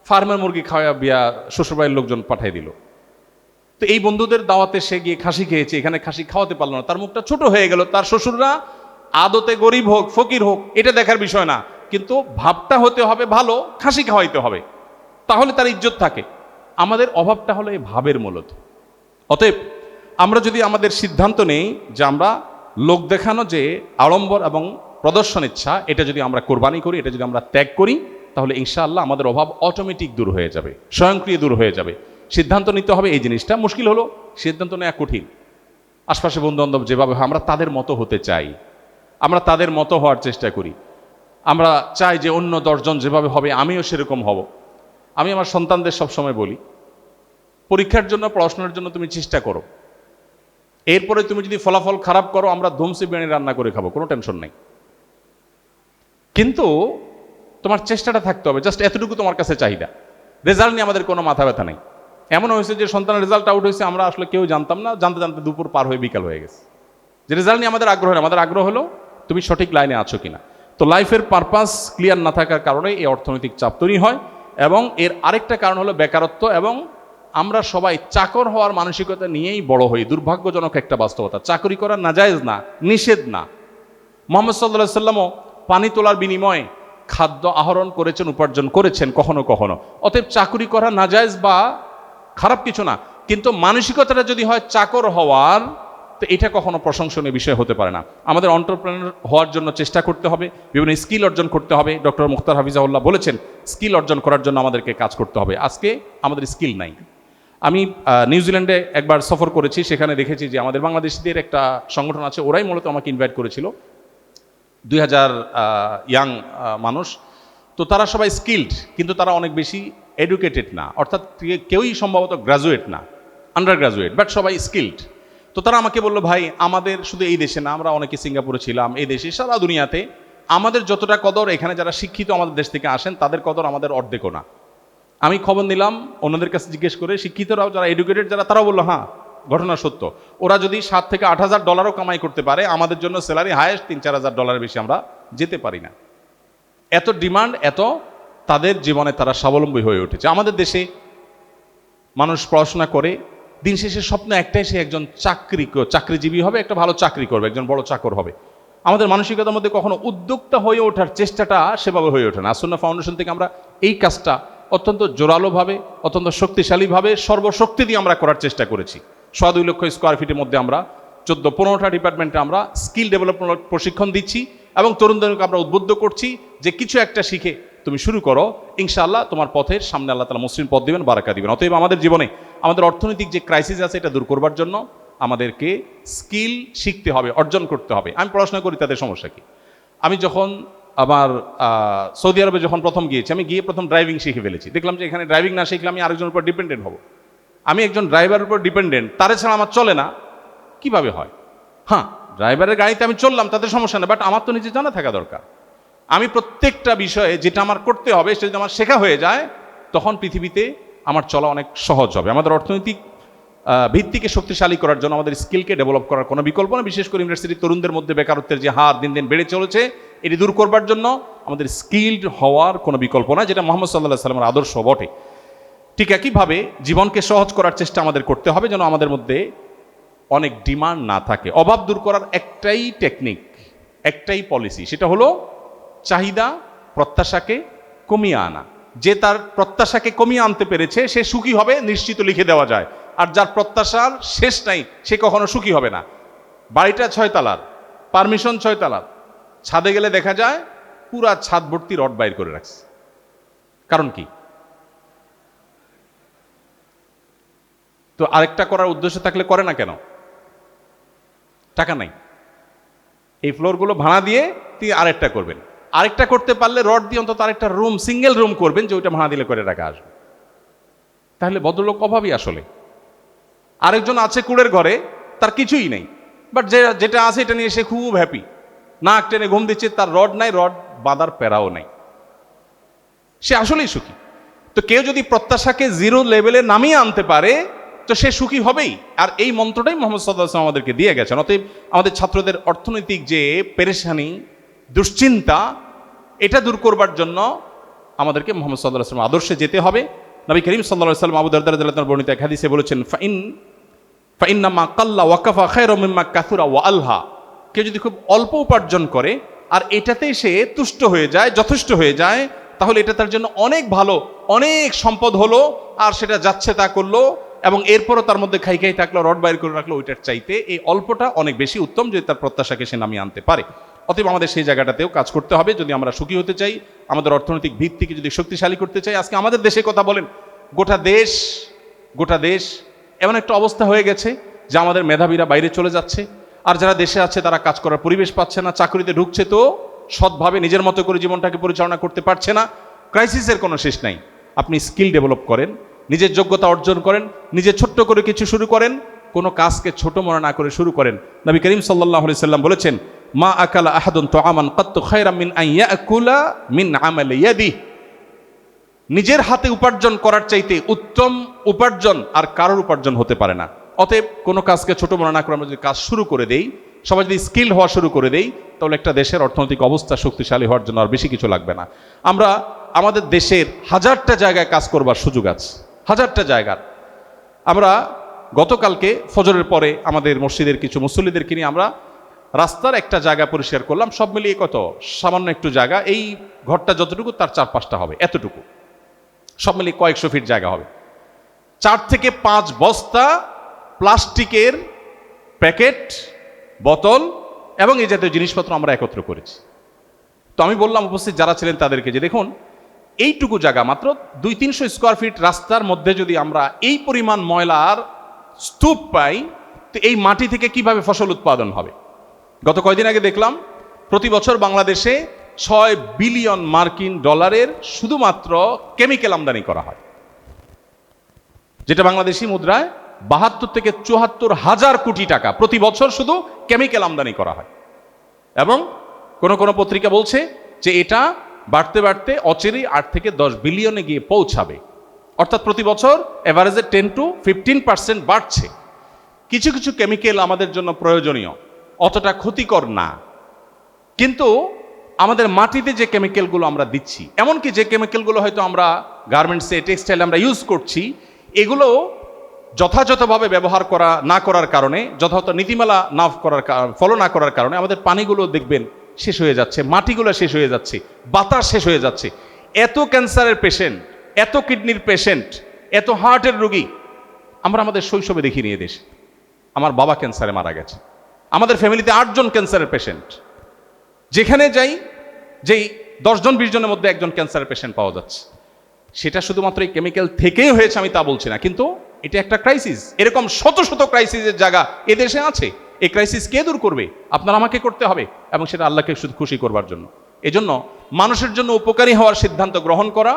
ফার্মের মুরগি খাওয়া বিয়া শ্বশুরবাড়ির লোকজন পাঠিয়ে দিল। তো এই বন্ধুদের দাওয়াতে সে গিয়ে খাসি খেয়েছে, এখানে খাসি খাওয়াতে পারলো না, তার মুখটা ছোট হয়ে গেল। তার শ্বশুররা আদতে গরিব হোক ফকির হোক এটা দেখার বিষয় না, কিন্তু ভাবটা হতে হবে ভালো, খাসি খাওয়াইতে হবে, তাহলে তার ইজ্জত থাকে। আমাদের অভাবটা হলো এই ভাবের মূলত। অতএব আমরা যদি আমাদের সিদ্ধান্ত নেই যে আমরা লোক দেখানো যে আড়ম্বর এবং প্রদর্শন ইচ্ছা, এটা যদি আমরা কোরবানি করি, এটা যদি আমরা ত্যাগ করি, তাহলে ইনশাআল্লাহ আমাদের অভাব অটোমেটিক দূর হয়ে যাবে, স্বয়ংক্রিয় দূর হয়ে যাবে। সিদ্ধান্ত নিতে হবে এই জিনিসটা। মুশকিল হলো সিদ্ধান্ত নেওয়া কঠিন। আশপাশে বন্ধু বান্ধব যেভাবে হয় আমরা তাদের মতো হতে চাই, আমরা তাদের মতো হওয়ার চেষ্টা করি। আমরা চাই যে অন্য 10 জন যেভাবে হবে আমিও সেরকম হব। আমি আমার সন্তানদের সবসময় বলি, পরীক্ষার জন্য পড়াশোনার জন্য তুমি চেষ্টা করো, এরপরে তুমি যদি ফলাফল খারাপ করো আমরা ধুমসি বিরিয়ানি রান্না করে খাবো, কোনো টেনশন নাই, কিন্তু তোমার চেষ্টাটা থাকতে হবে। জাস্ট এতটুকু তোমার কাছে চাহিদা। রেজাল্ট নিয়ে আমাদের কোনো মাথা ব্যথা নেই। এমন হয়েছে যে সন্তানের রেজাল্ট আউট হয়েছে, আমরা আসলে কেউ জানতাম না, জানতে জানতে দুপুর পার হয়ে বিকাল হয়ে গেছে। যে রেজাল্ট নিয়ে আমাদের আগ্রহ নেই, আমাদের আগ্রহ হলো তুমি সঠিক লাইনে আছো কিনা। তো লাইফের পারপাস ক্লিয়ার না থাকার কারণে এই অর্থনৈতিক চাপ তৈরি হয়, এবং এর আরেকটা কারণ হলো বেকারত্ব, এবং আমরা সবাই চাকর হওয়ার মানসিকতা নিয়েই বড় হই। দুর্ভাগ্যজনক একটা বাস্তবতা। চাকরি করা নাজায়েজ না, নিষেধ না। মুহাম্মদ সাল্লাল্লাহু আলাইহি সাল্লামও পানি তোলার বিনিময়ে খাদ্য আহরণ করেছেন, উপার্জন করেছেন কখনো কখনো। অতএব চাকরি করা নাজায়েজ বা খারাপ কিছু না, কিন্তু মানসিকতাটা যদি হয় চাকর হওয়ার, তো এটা কখনো প্রশংসনীয় বিষয় হতে পারে না। আমাদের এন্টারপ্রেনার হওয়ার জন্য চেষ্টা করতে হবে, বিভিন্ন স্কিল অর্জন করতে হবে। ডক্টর মুখতার হাফিজাহুল্লাহ বলেছেন স্কিল অর্জন করার জন্য আমাদেরকে কাজ করতে হবে। আজকে আমাদের স্কিল নাই। আমি নিউজিল্যান্ডে একবার সফর করেছি, সেখানে দেখেছি যে আমাদের বাংলাদেশিদের একটা সংগঠন আছে, ওরাই মূলত আমাকে ইনভাইট করেছিল, 2000 ইয়াং মানুষ। তো তারা সবাই স্কিল্ড, কিন্তু তারা অনেক বেশি এডুকেটেড না, অর্থাৎ কেউই সম্ভবত গ্রাজুয়েট না, আন্ডার গ্রাজুয়েট, বাট সবাই স্কিল্ড। তো তারা আমাকে বললো, ভাই আমাদের শুধু এই দেশে না, আমরা অনেকে সিঙ্গাপুরে ছিলাম, এই দেশে সারা দুনিয়াতে আমাদের যতটা কদর এখানে যারা শিক্ষিত আমাদের দেশ থেকে আসেন তাদের কদর আমাদের অর্ধেকও না। আমি খবর নিলাম অন্যদের কাছে জিজ্ঞেস করে, শিক্ষিতরাও যারা এডুকেটেড যারা, তারাও বললো হ্যাঁ ঘটনা সত্য। ওরা যদি $7,000 থেকে $8,000 কামাই করতে পারে, আমাদের জন্য স্যালারি হায়েস্ট $3,000-4,000 বেশি আমরা যেতে পারি না। এত ডিমান্ড, এত তাদের জীবনে তারা স্বাবলম্বী হয়ে উঠেছে। আমাদের দেশে মানুষ পড়াশোনা করে, দিন শেষে স্বপ্ন একটাই, সে একজন চাকরিজীবী হবে, একটা ভালো চাকরি করবে, একজন বড় চাকর হবে। আমাদের মানসিকতার মধ্যে কখনো উদ্যোক্তা হয়ে ওঠার চেষ্টাটা সেভাবে হয়ে ওঠে না। আসুন্নাহ ফাউন্ডেশন থেকে আমরা এই কাজটা অত্যন্ত জোরালোভাবে, অত্যন্ত শক্তিশালীভাবে, সর্বশক্তি দিয়ে আমরা করার চেষ্টা করেছি। 2.5 লক্ষ স্কোয়ার ফিটের মধ্যে আমরা 14-15টা ডিপার্টমেন্টে আমরা স্কিল ডেভেলপমেন্ট প্রশিক্ষণ দিচ্ছি, এবং তরুণদেরকে আমরা উদ্বুদ্ধ করছি যে কিছু একটা শিখে তুমি শুরু করো, ইনশাআল্লাহ তোমার পথের সামনে আল্লাহ তাআলা মসৃণ পথ দিবেন, বারাকা দিবেন। অতএব আমাদের জীবনে আমাদের অর্থনৈতিক যে ক্রাইসিস আছে এটা দূর করবার জন্য আমাদেরকে স্কিল শিখতে হবে, অর্জন করতে হবে। আমি পড়াশোনা করি, তাদের সমস্যা কি? আমি যখন আমার সৌদি আরবে যখন প্রথম গিয়েছি, আমি গিয়ে প্রথম ড্রাইভিং শিখে ফেলেছি। দেখলাম যে এখানে ড্রাইভিং না শিখলে আমি আরেকজনের উপর ডিপেন্ডেন্ট হব। আমি একজন ড্রাইভারের উপর ডিপেন্ডেন্ট, তারে ছাড়া আমার চলে না, কিভাবে হয়? হ্যাঁ, ড্রাইভারের গাড়িতে আমি চললাম, তাদের সমস্যা নেই, বাট আমার তো নিজে জানা থাকা দরকার। আমি প্রত্যেকটা বিষয়ে যেটা আমার করতে হবে সেটা যদি আমার শেখা হয়ে যায়, তখন পৃথিবীতে আমার চলা অনেক সহজ হবে। আমাদের অর্থনৈতিক ভিত্তিকে শক্তিশালী করার জন্য আমাদের স্কিলকে ডেভেলপ করার কোনো বিকল্প না। বিশেষ করে ইউনিভার্সিটির তরুণদের মধ্যে বেকারত্বের যে হার দিন দিন বেড়ে চলেছে, এটি দূর করবার জন্য আমাদের স্কিলড হওয়ার কোনো বিকল্প না, যেটা মুহাম্মদ সাল্লাল্লাহু আলাইহি ওয়াসাল্লামের আদর্শ বটে। ঠিক একইভাবে জীবনকে সহজ করার চেষ্টা আমাদের করতে হবে, যেন আমাদের মধ্যে অনেক ডিমান্ড না থাকে। অভাব দূর করার একটাই টেকনিক, একটাই পলিসি, সেটা হলো চাহিদা প্রত্যাশাকে কমিয়ে আনা। যে তার প্রত্যাশাকে কমিয়ে আনতে পেরেছে সে সুখী হবে, নিশ্চিত লিখে দেওয়া যায়। আর যার প্রত্যাশার শেষ নাই সে কখনো সুখী হবে না। বাড়িটা 6 তলার, পারমিশন 6 তলার, ছাদে গেলে দেখা যায় পুরা ছাদ ভর্তি রড বাইর করে রাখছে। কারণ কি? তো আরেকটা করার উদ্দেশ্য থাকলে করে না কেন? টাকা নাই। এই ফ্লোরগুলো ভাড়া দিয়ে তিনি আরেকটা করবেন। আরেকটা করতে পারলে রড দিয়ে অন্তত আরেকটা রুম, সিঙ্গেল রুম করবেন, যে ওইটা ভাড়া দিলে করে টাকা আসবে। তাহলে ভদ্রলোক অভাবই আসলে। আরেকজন আছে কুড়ের ঘরে, তার কিছুই নেই, বাট যেটা আছে এটা নিয়ে সে খুব হ্যাপি, নাক টেনে ঘুম দিচ্ছে, তার রড নাই, রড বাঁধার প্যারাও নাই, সে আসলেই সুখী। তো কেউ যদি প্রত্যাশাকে জিরো লেভেলে নামিয়ে আনতে পারে তো সে সুখী হবেই। আর এই মন্ত্রটাই মোহাম্মদ সাল্লাল্লাহু আলাইহি ওয়াসাল্লাম আমাদেরকে দিয়ে গেছেন। অতএব আমাদের ছাত্রদের অর্থনৈতিক যে পেরেশানি, দুশ্চিন্তা, এটা দূর করবার জন্য আমাদেরকে মোহাম্মদ সাল্লাল্লাহু আলাইহি ওয়াসাল্লাম আদর্শে যেতে হবে। নবী করিম সাল্লাল্লাহু আলাইহি ওয়াসাল্লাম আবু দারদা রাদিয়াল্লাহু আনহু বর্ণিত এক হাদিসে বলেছেন, ফাইন্নামা কাল্লা ওয়াকাফা খায়রুম মিম্মা কাসুরা ওয়া আলহা। কেউ যদি খুব অল্প উপার্জন করে আর এটাতেই সে তুষ্ট হয়ে যায়, যথেষ্ট হয়ে যায়, তাহলে এটা তার জন্য অনেক ভালো, অনেক সম্পদ হলো, আর সেটা যাচ্ছে তা করলো, এবং এরপরও তার মধ্যে খাই খাই থাকলো, রড বাইর করে রাখলো, ওইটার চাইতে এই অল্পটা অনেক বেশি উত্তম, যদি তার প্রত্যাশাকে সে নামিয়ে আনতে পারে। অতএব আমাদের সেই জায়গাটাতেও কাজ করতে হবে যদি আমরা সুখী হতে চাই, আমাদের অর্থনৈতিক ভিত্তিকে যদি শক্তিশালী করতে চাই। আজকে আমাদের দেশে কথা বলেন, গোটা দেশ এমন একটা অবস্থা হয়ে গেছে যে আমাদের মেধাবীরা বাইরে চলে যাচ্ছে, আর যারা দেশে আছে তারা কাজ করার পরিবেশ পাচ্ছে না, চাকরিতে ঢুকছে তো সৎভাবে নিজের মতো করে জীবনটাকে পরিচালনা করতে পারছে না। ক্রাইসিসের কোনো শেষ নাই। আপনি স্কিল ডেভেলপ করেন, নিজের যোগ্যতা অর্জন করেন, নিজে ছোট্ট করে কিছু শুরু করেন, কোনো কাজকে ছোট মনে না করে শুরু করেন। নবী করিম সাল্লাল্লাহু আলাইহি সাল্লাম বলেছেন, মা আকালা আহাদুন তাআমান কাত্তু খায়রাম মিন আন ইয়াকুলা মিন আমালি ইয়াদিহি। নিজের হাতে উপার্জন করার চাইতে উত্তম উপার্জন আর কারোর উপার্জন হতে পারে না। অতএব কোনো কাজকে ছোট মনে না করে আমরা যদি কাজ শুরু করে দেই, সবাই যদি স্কিল হওয়া শুরু করে দেই, তাহলে একটা দেশের অর্থনৈতিক অবস্থা শক্তিশালী হওয়ার জন্য আর বেশি কিছু লাগবে না। আমরা আমাদের দেশের হাজারটা জায়গায় কাজ করবার সুযোগ আছে, হাজারটা জায়গার। আমরা গতকালকে ফজরের পরে আমাদের মসজিদের কিছু মুসল্লিদেরকে নিয়ে আমরা রাস্তার একটা জায়গা পরিষ্কার করলাম। সব মিলিয়ে কত, সামান্য একটু জায়গা, এই ঘরটা যতটুকু তার 4-5টা হবে, এতটুকু, সব মিলিয়ে কয়েকশো ফিট জায়গা হবে। 4 থেকে 5 বস্তা প্লাস্টিকের প্যাকেট, বোতল এবং এই জাতীয় জিনিসপত্র আমরা একত্র করেছি। তো আমি বললাম উপস্থিত যারা ছিলেন তাদেরকে যে দেখুন, এইটুকু জায়গা, মাত্র 200-300 স্কোয়ার ফিট রাস্তার মধ্যে যদি আমরা এই পরিমাণ ময়লার স্তূপ পাই, তো এই মাটি থেকে কিভাবে ফসল উৎপাদন হবে? গত কয়েকদিন আগে দেখলাম প্রতি বছর বাংলাদেশে $6 বিলিয়ন শুধুমাত্র কেমিক্যাল আমদানি করা হয়, যেটা বাংলাদেশি মুদ্রায় 72 থেকে 74 হাজার কোটি টাকা প্রতি বছর শুধু কেমিক্যাল আমদানি করা হয়। এবং কোন কোন পত্রিকা বলছে যে এটা বাড়তে বাড়তে অচিরেই 8 থেকে 10 বিলিয়নে গিয়ে পৌঁছাবে। অর্থাৎ প্রতি বছর এভারেজে 10-15% বাড়ছে। কিছু কিছু কেমিক্যাল আমাদের জন্য প্রয়োজনীয়, অতটা ক্ষতিকর না, কিন্তু আমাদের মাটিতে যে কেমিক্যালগুলো আমরা দিচ্ছি, এমনকি যে কেমিক্যালগুলো হয়তো আমরা গার্মেন্টসে, টেক্সটাইলে আমরা ইউজ করছি, এগুলো যথাযথভাবে ব্যবহার না করার কারণে, যথাযথ নীতিমালা ফলো না করার কারণে আমাদের পানিগুলো দেখবেন শেষ হয়ে যাচ্ছে, মাটিগুলো শেষ হয়ে যাচ্ছে, বাতাস শেষ হয়ে যাচ্ছে। এত ক্যান্সারের পেশেন্ট, এত কিডনির পেশেন্ট, এত হার্টের রোগী আমরা আমাদের শৈশবে দেখি নিয়ে দেশে। আমার বাবা ক্যান্সারে মারা গেছে, আমাদের ফ্যামিলিতে 8 জন ক্যান্সারের পেশেন্ট। যেখানে যাই, যেই 10 জন 20 জনের মধ্যে একজন ক্যান্সারের পেশেন্ট পাওয়া যাচ্ছে। সেটা শুধুমাত্র এই কেমিক্যাল থেকেই হয়েছে আমি তা বলছি না, কিন্তু এটা একটা ক্রাইসিস। এরকম শত শত ক্রাইসিসের জায়গা এদেশে আছে। এই ক্রাইসিস কে দূর করবে? আপনার আমাকে করতে হবে, এবং সেটা আল্লাহকে শুধু খুশি করবার জন্য। এজন্য মানুষের জন্য উপকারী হওয়ার সিদ্ধান্ত গ্রহণ করা,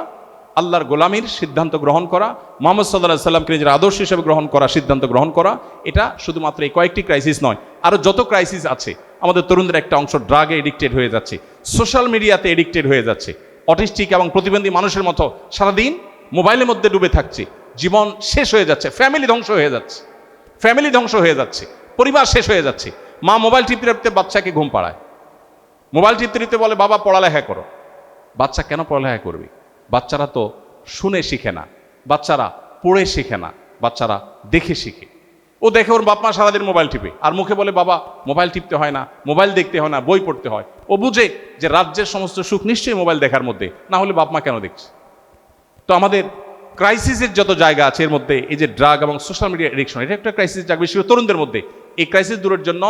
আল্লাহর গোলামির সিদ্ধান্ত গ্রহণ করা, মুহাম্মদ সাল্লাল্লাহু আলাইহি সাল্লামকে নিজের আদর্শ হিসেবে গ্রহণ করা, সিদ্ধান্ত গ্রহণ করা, এটা শুধুমাত্র এই কয়েকটি ক্রাইসিস নয়, আরও যত ক্রাইসিস আছে। আমাদের তরুণদের একটা অংশ ড্রাগে এডিক্টেড হয়ে যাচ্ছে, সোশ্যাল মিডিয়াতে এডিক্টেড হয়ে যাচ্ছে, অটিস্টিক এবং প্রতিবন্ধী মানুষের মতো সারাদিন মোবাইলের মধ্যে ডুবে থাকছে, জীবন শেষ হয়ে যাচ্ছে, ফ্যামিলি ধ্বংস হয়ে যাচ্ছে, পরিবার শেষ হয়ে যাচ্ছে। মা মোবাইল টিপতে টিপতে বাচ্চাকে ঘুম পাড়ায়, মোবাইল টিপতে টিপতে বলে বাবা পড়ালেখা করো। বাচ্চা কেন পড়ালেখা করবে? বাচ্চারা তো শুনে শিখে না, বাচ্চারা পড়ে শিখে না, বাচ্চারা দেখে শিখে। ও দেখে ওর বাপ মা সারাদিন মোবাইল টিপে, আর মুখে বলে বাবা মোবাইল টিপতে হয় না, মোবাইল দেখতে হয় না, বই পড়তে হয়। ও বুঝে যে রাজ্যের সমস্ত সুখ নিশ্চয়ই মোবাইল দেখার মধ্যে, না হলে বাপ মা কেন দেখছে? তো আমাদের ক্রাইসিসের যত জায়গা আছে এর মধ্যে এই যে ড্রাগ এবং সোশ্যাল মিডিয়া এডিকশন, এটা একটা ক্রাইসিস জায়গা, বিশেষ করে তরুণদের মধ্যে। এই ক্রাইসিস দূরের জন্য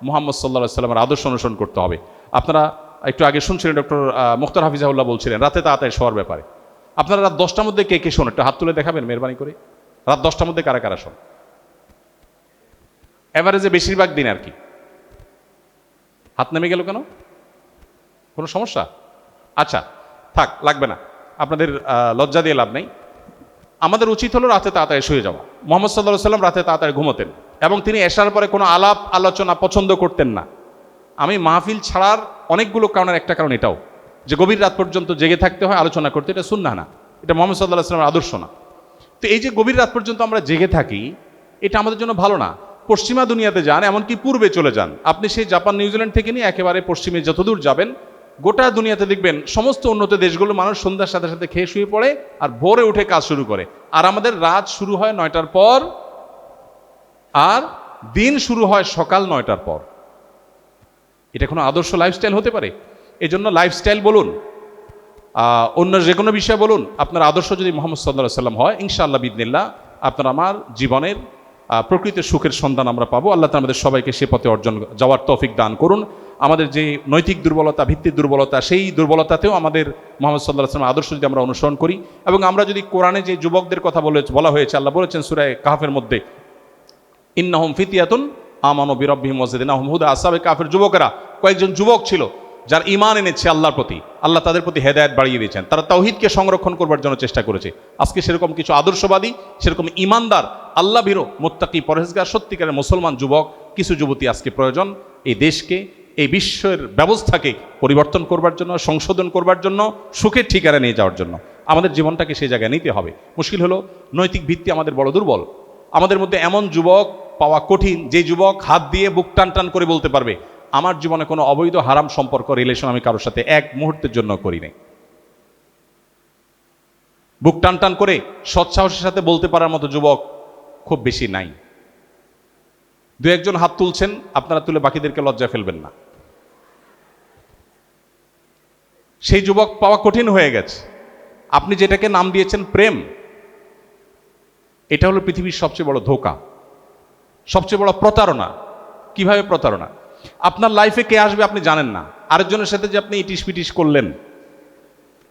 মুহাম্মদ সাল্লাল্লাহু আলাইহি সাল্লামের আদর্শ অনুসরণ করতে হবে। আপনারা একটু আগে শুনছিলেন ডক্টর মুখতার হাফিজাহুল্লাহ বলছিলেন রাতে তাড়াতাড়ি শোয়ার ব্যাপারে। আপনারা রাত 10টার মধ্যে কে কে শোন? একটু হাত তুলে দেখাবেন মেহরবানি করে। রাত 10টার মধ্যে কারা কারা শোন? এভারেজে বেশিরভাগ দিন আর কি হাত নেমে গেল কেন? কোনো সমস্যা? আচ্ছা থাক, লাগবে না, আপনাদের লজ্জা দিয়ে লাভ নেই। আমাদের উচিত হলো রাতে তাড়াতাড়ি শুয়ে যাওয়া। মুহাম্মদ সাল্লাল্লাহু আলাইহি ওয়াসাল্লাম রাতে তাড়াতাড়ি ঘুমোতেন এবং তিনি এশার পরে কোনো আলাপ আলোচনা পছন্দ করতেন না। আমি মাহফিল ছাড়ার অনেকগুলো কারণের একটা কারণ এটাও, যে গভীর রাত পর্যন্ত জেগে থাকতে হয়, আলোচনা করতে, এটা সুন্নাহ না, এটা মুহাম্মদ সাল্লাল্লাহু আলাইহি ওয়াসাল্লামের আদর্শ না। তো এই যে গভীর রাত পর্যন্ত আমরা জেগে থাকি, এটা আমাদের জন্য ভালো না। পশ্চিমা দুনিয়াতে যান, এমনকি পূর্বে চলে যান, আপনি সেই জাপান নিউজিল্যান্ড থেকে নিয়ে একেবারে পশ্চিমে যতদূর যাবেন, গোটা দুনিয়াতে দেখবেন সমস্ত উন্নত দেশগুলোর মানুষ সন্ধ্যার সাথে সাথে খেয়ে শুয়ে পড়ে আর ভোরে উঠে কাজ শুরু করে। আর আমাদের রাত শুরু হয় 9টার পর, আর দিন শুরু হয় সকাল 9টার পর। এটা কোনো আদর্শ লাইফস্টাইল হতে পারে? এই জন্য লাইফস্টাইল বলুন, অন্য যে কোনো বিষয় বলুন, আপনার আদর্শ যদি মুহাম্মদ সাল্লাল্লাহু আলাইহি ওয়াসাল্লাম হয়, ইনশাআল্লাহ বিইذনিল্লাহ আপনার আমার জীবনের প্রকৃত সুখের সন্ধান আমরা পাবো। আল্লাহ তাআলা আমাদের সবাইকে সে পথে অর্জন যাওয়ার তৌফিক দান করুন। আমাদের যে নৈতিক দুর্বলতা, ভিত্তির দুর্বলতা, সেই দুর্বলতাতেও আমাদের মুহাম্মদ সাল্লাল্লাহু আলাইহি ওয়াসাল্লামের আদর্শ যদি আমরা অনুসরণ করি, এবং আমরা যদি কোরআনে যে যুবকদের কথা বলা হয়েছে, আল্লাহ বলেছেন সূরা কাহফের মধ্যে, ইন্নাহুম ফিতিয়াতুন আমানু বিরাব্বিহিম ওয়া জিদনাহুম হুদা। আসহাবে কাহফের যুবকেরা কয়েকজন যুবক ছিল যার ঈমান এনেছে আল্লাহর প্রতি, আল্লাহ তাদের প্রতি হেদায়েত বাড়িয়ে দিয়েছেন, তারা তাওহীদকে সংরক্ষণ করবার জন্য চেষ্টা করেছে। আজকে সেরকম কিছু আদর্শবাদী, সেরকম ঈমানদার, আল্লাহ ভীরু, মুত্তাকি, পরহেজগার, সত্যিকারের মুসলমান যুবক, কিছু যুবতী আজকে প্রয়োজন এই দেশকে, এই বিশ্বের ব্যবস্থাকে পরিবর্তন করবার জন্য, সংশোধন করবার জন্য, সুখের ঠিকানা নিয়ে যাওয়ার জন্য। আমাদের জীবনটাকে সেই জায়গায় নিতে হবে। মুশকিল হলো নৈতিক ভিত্তি আমাদের বড় দুর্বল। আমাদের মধ্যে এমন যুবক পাওয়া কঠিন, যে যুবক হাত দিয়ে বুক টান টান করে বলতে পারবে, আমার জীবনে কোনো অবৈধ হারাম সম্পর্ক, রিলেশন আমি কারোর সাথে এক মুহূর্তের জন্য করি নাই। বুক টান টান করে সৎসাহসের সাথে বলতে পারার মতো যুবক খুব বেশি নাই। দু একজন হাত তুলছেন, আপনারা তুলে বাকিদেরকে লজ্জায় ফেলবেন না। সেই যুবক পাওয়া কঠিন হয়ে গেছে। আপনি যেটাকে নাম দিয়েছেন প্রেম, এটা হলো পৃথিবীর সবচেয়ে বড় ধোঁকা, সবচেয়ে বড় প্রতারণা। কিভাবে প্রতারণা? আপনার লাইফে কে আসবে আপনি জানেন না। আরেকজনের সাথে যে আপনি ইটিস পিটিস করলেন,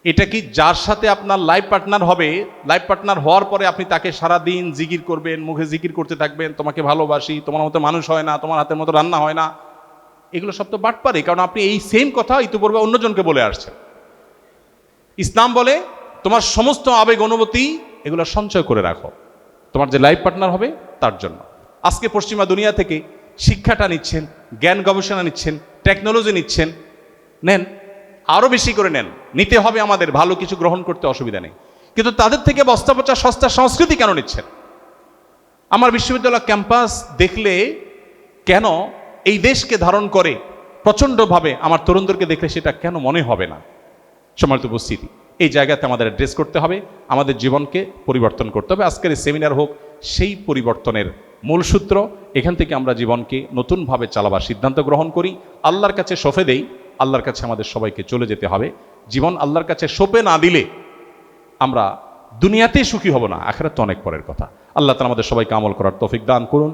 এটা কি যার সাথে আপনার লাইফ পার্টনার হবে, লাইফ পার্টনার হওয়ার পরে আপনি তাকে সারাদিন জিকির করবেন, মুখে জিকির করতে থাকবেন, তোমাকে ভালোবাসি, তোমার মতো মানুষ হয় না, তোমার হাতের মতো রান্না হয় না, এগুলো সব তো বাটপারে। কারণ আপনি এই সেম কথা ইতিপূর্বে অন্যজনকে বলে আসছেন। ইসলাম বলে তোমার সমস্ত আবেগ অনুভূতি এগুলো সঞ্চয় করে রাখো, তোমার যে লাইফ পার্টনার হবে তার জন্য। আজকে পশ্চিমা দুনিয়া থেকে শিক্ষাটা নিচ্ছেন, জ্ঞান গবেষণা নিচ্ছেন, টেকনোলজি নিচ্ছেন, নেন, আরও বেশি করে নেন, নিতে হবে আমাদের, ভালো কিছু গ্রহণ করতে অসুবিধা নেই। কিন্তু তাদের থেকে বস্তা পচা সস্তা সংস্কৃতি কেন নিচ্ছেন? আমার বিশ্ববিদ্যালয় ক্যাম্পাস দেখলে কেন এই দেশকে ধারণ করে প্রচণ্ডভাবে আমার তরুণদেরকে দেখলে সেটা কেন মনে হবে না? সম্মানিত উপস্থিতি, এই জায়গাতে আমাদের অ্যাড্রেস করতে হবে, আমাদের জীবনকে পরিবর্তন করতে হবে। আজকের এই সেমিনার হোক সেই পরিবর্তনের মূল সূত্র। এখান থেকে আমরা জীবনকে নতুনভাবে চালাবার সিদ্ধান্ত গ্রহণ করি, আল্লাহর কাছে সঁপে দেই। আল্লাহর কাছে আমাদের সবাইকে চলে যেতে হবে। জীবন আল্লাহর কাছে সঁপে না দিলে আমরা দুনিয়াতেই সুখী হব না, আখিরাত তো অনেক পরের কথা। আল্লাহ তাআলা আমাদের সবাইকে আমল করার তৌফিক দান করুন।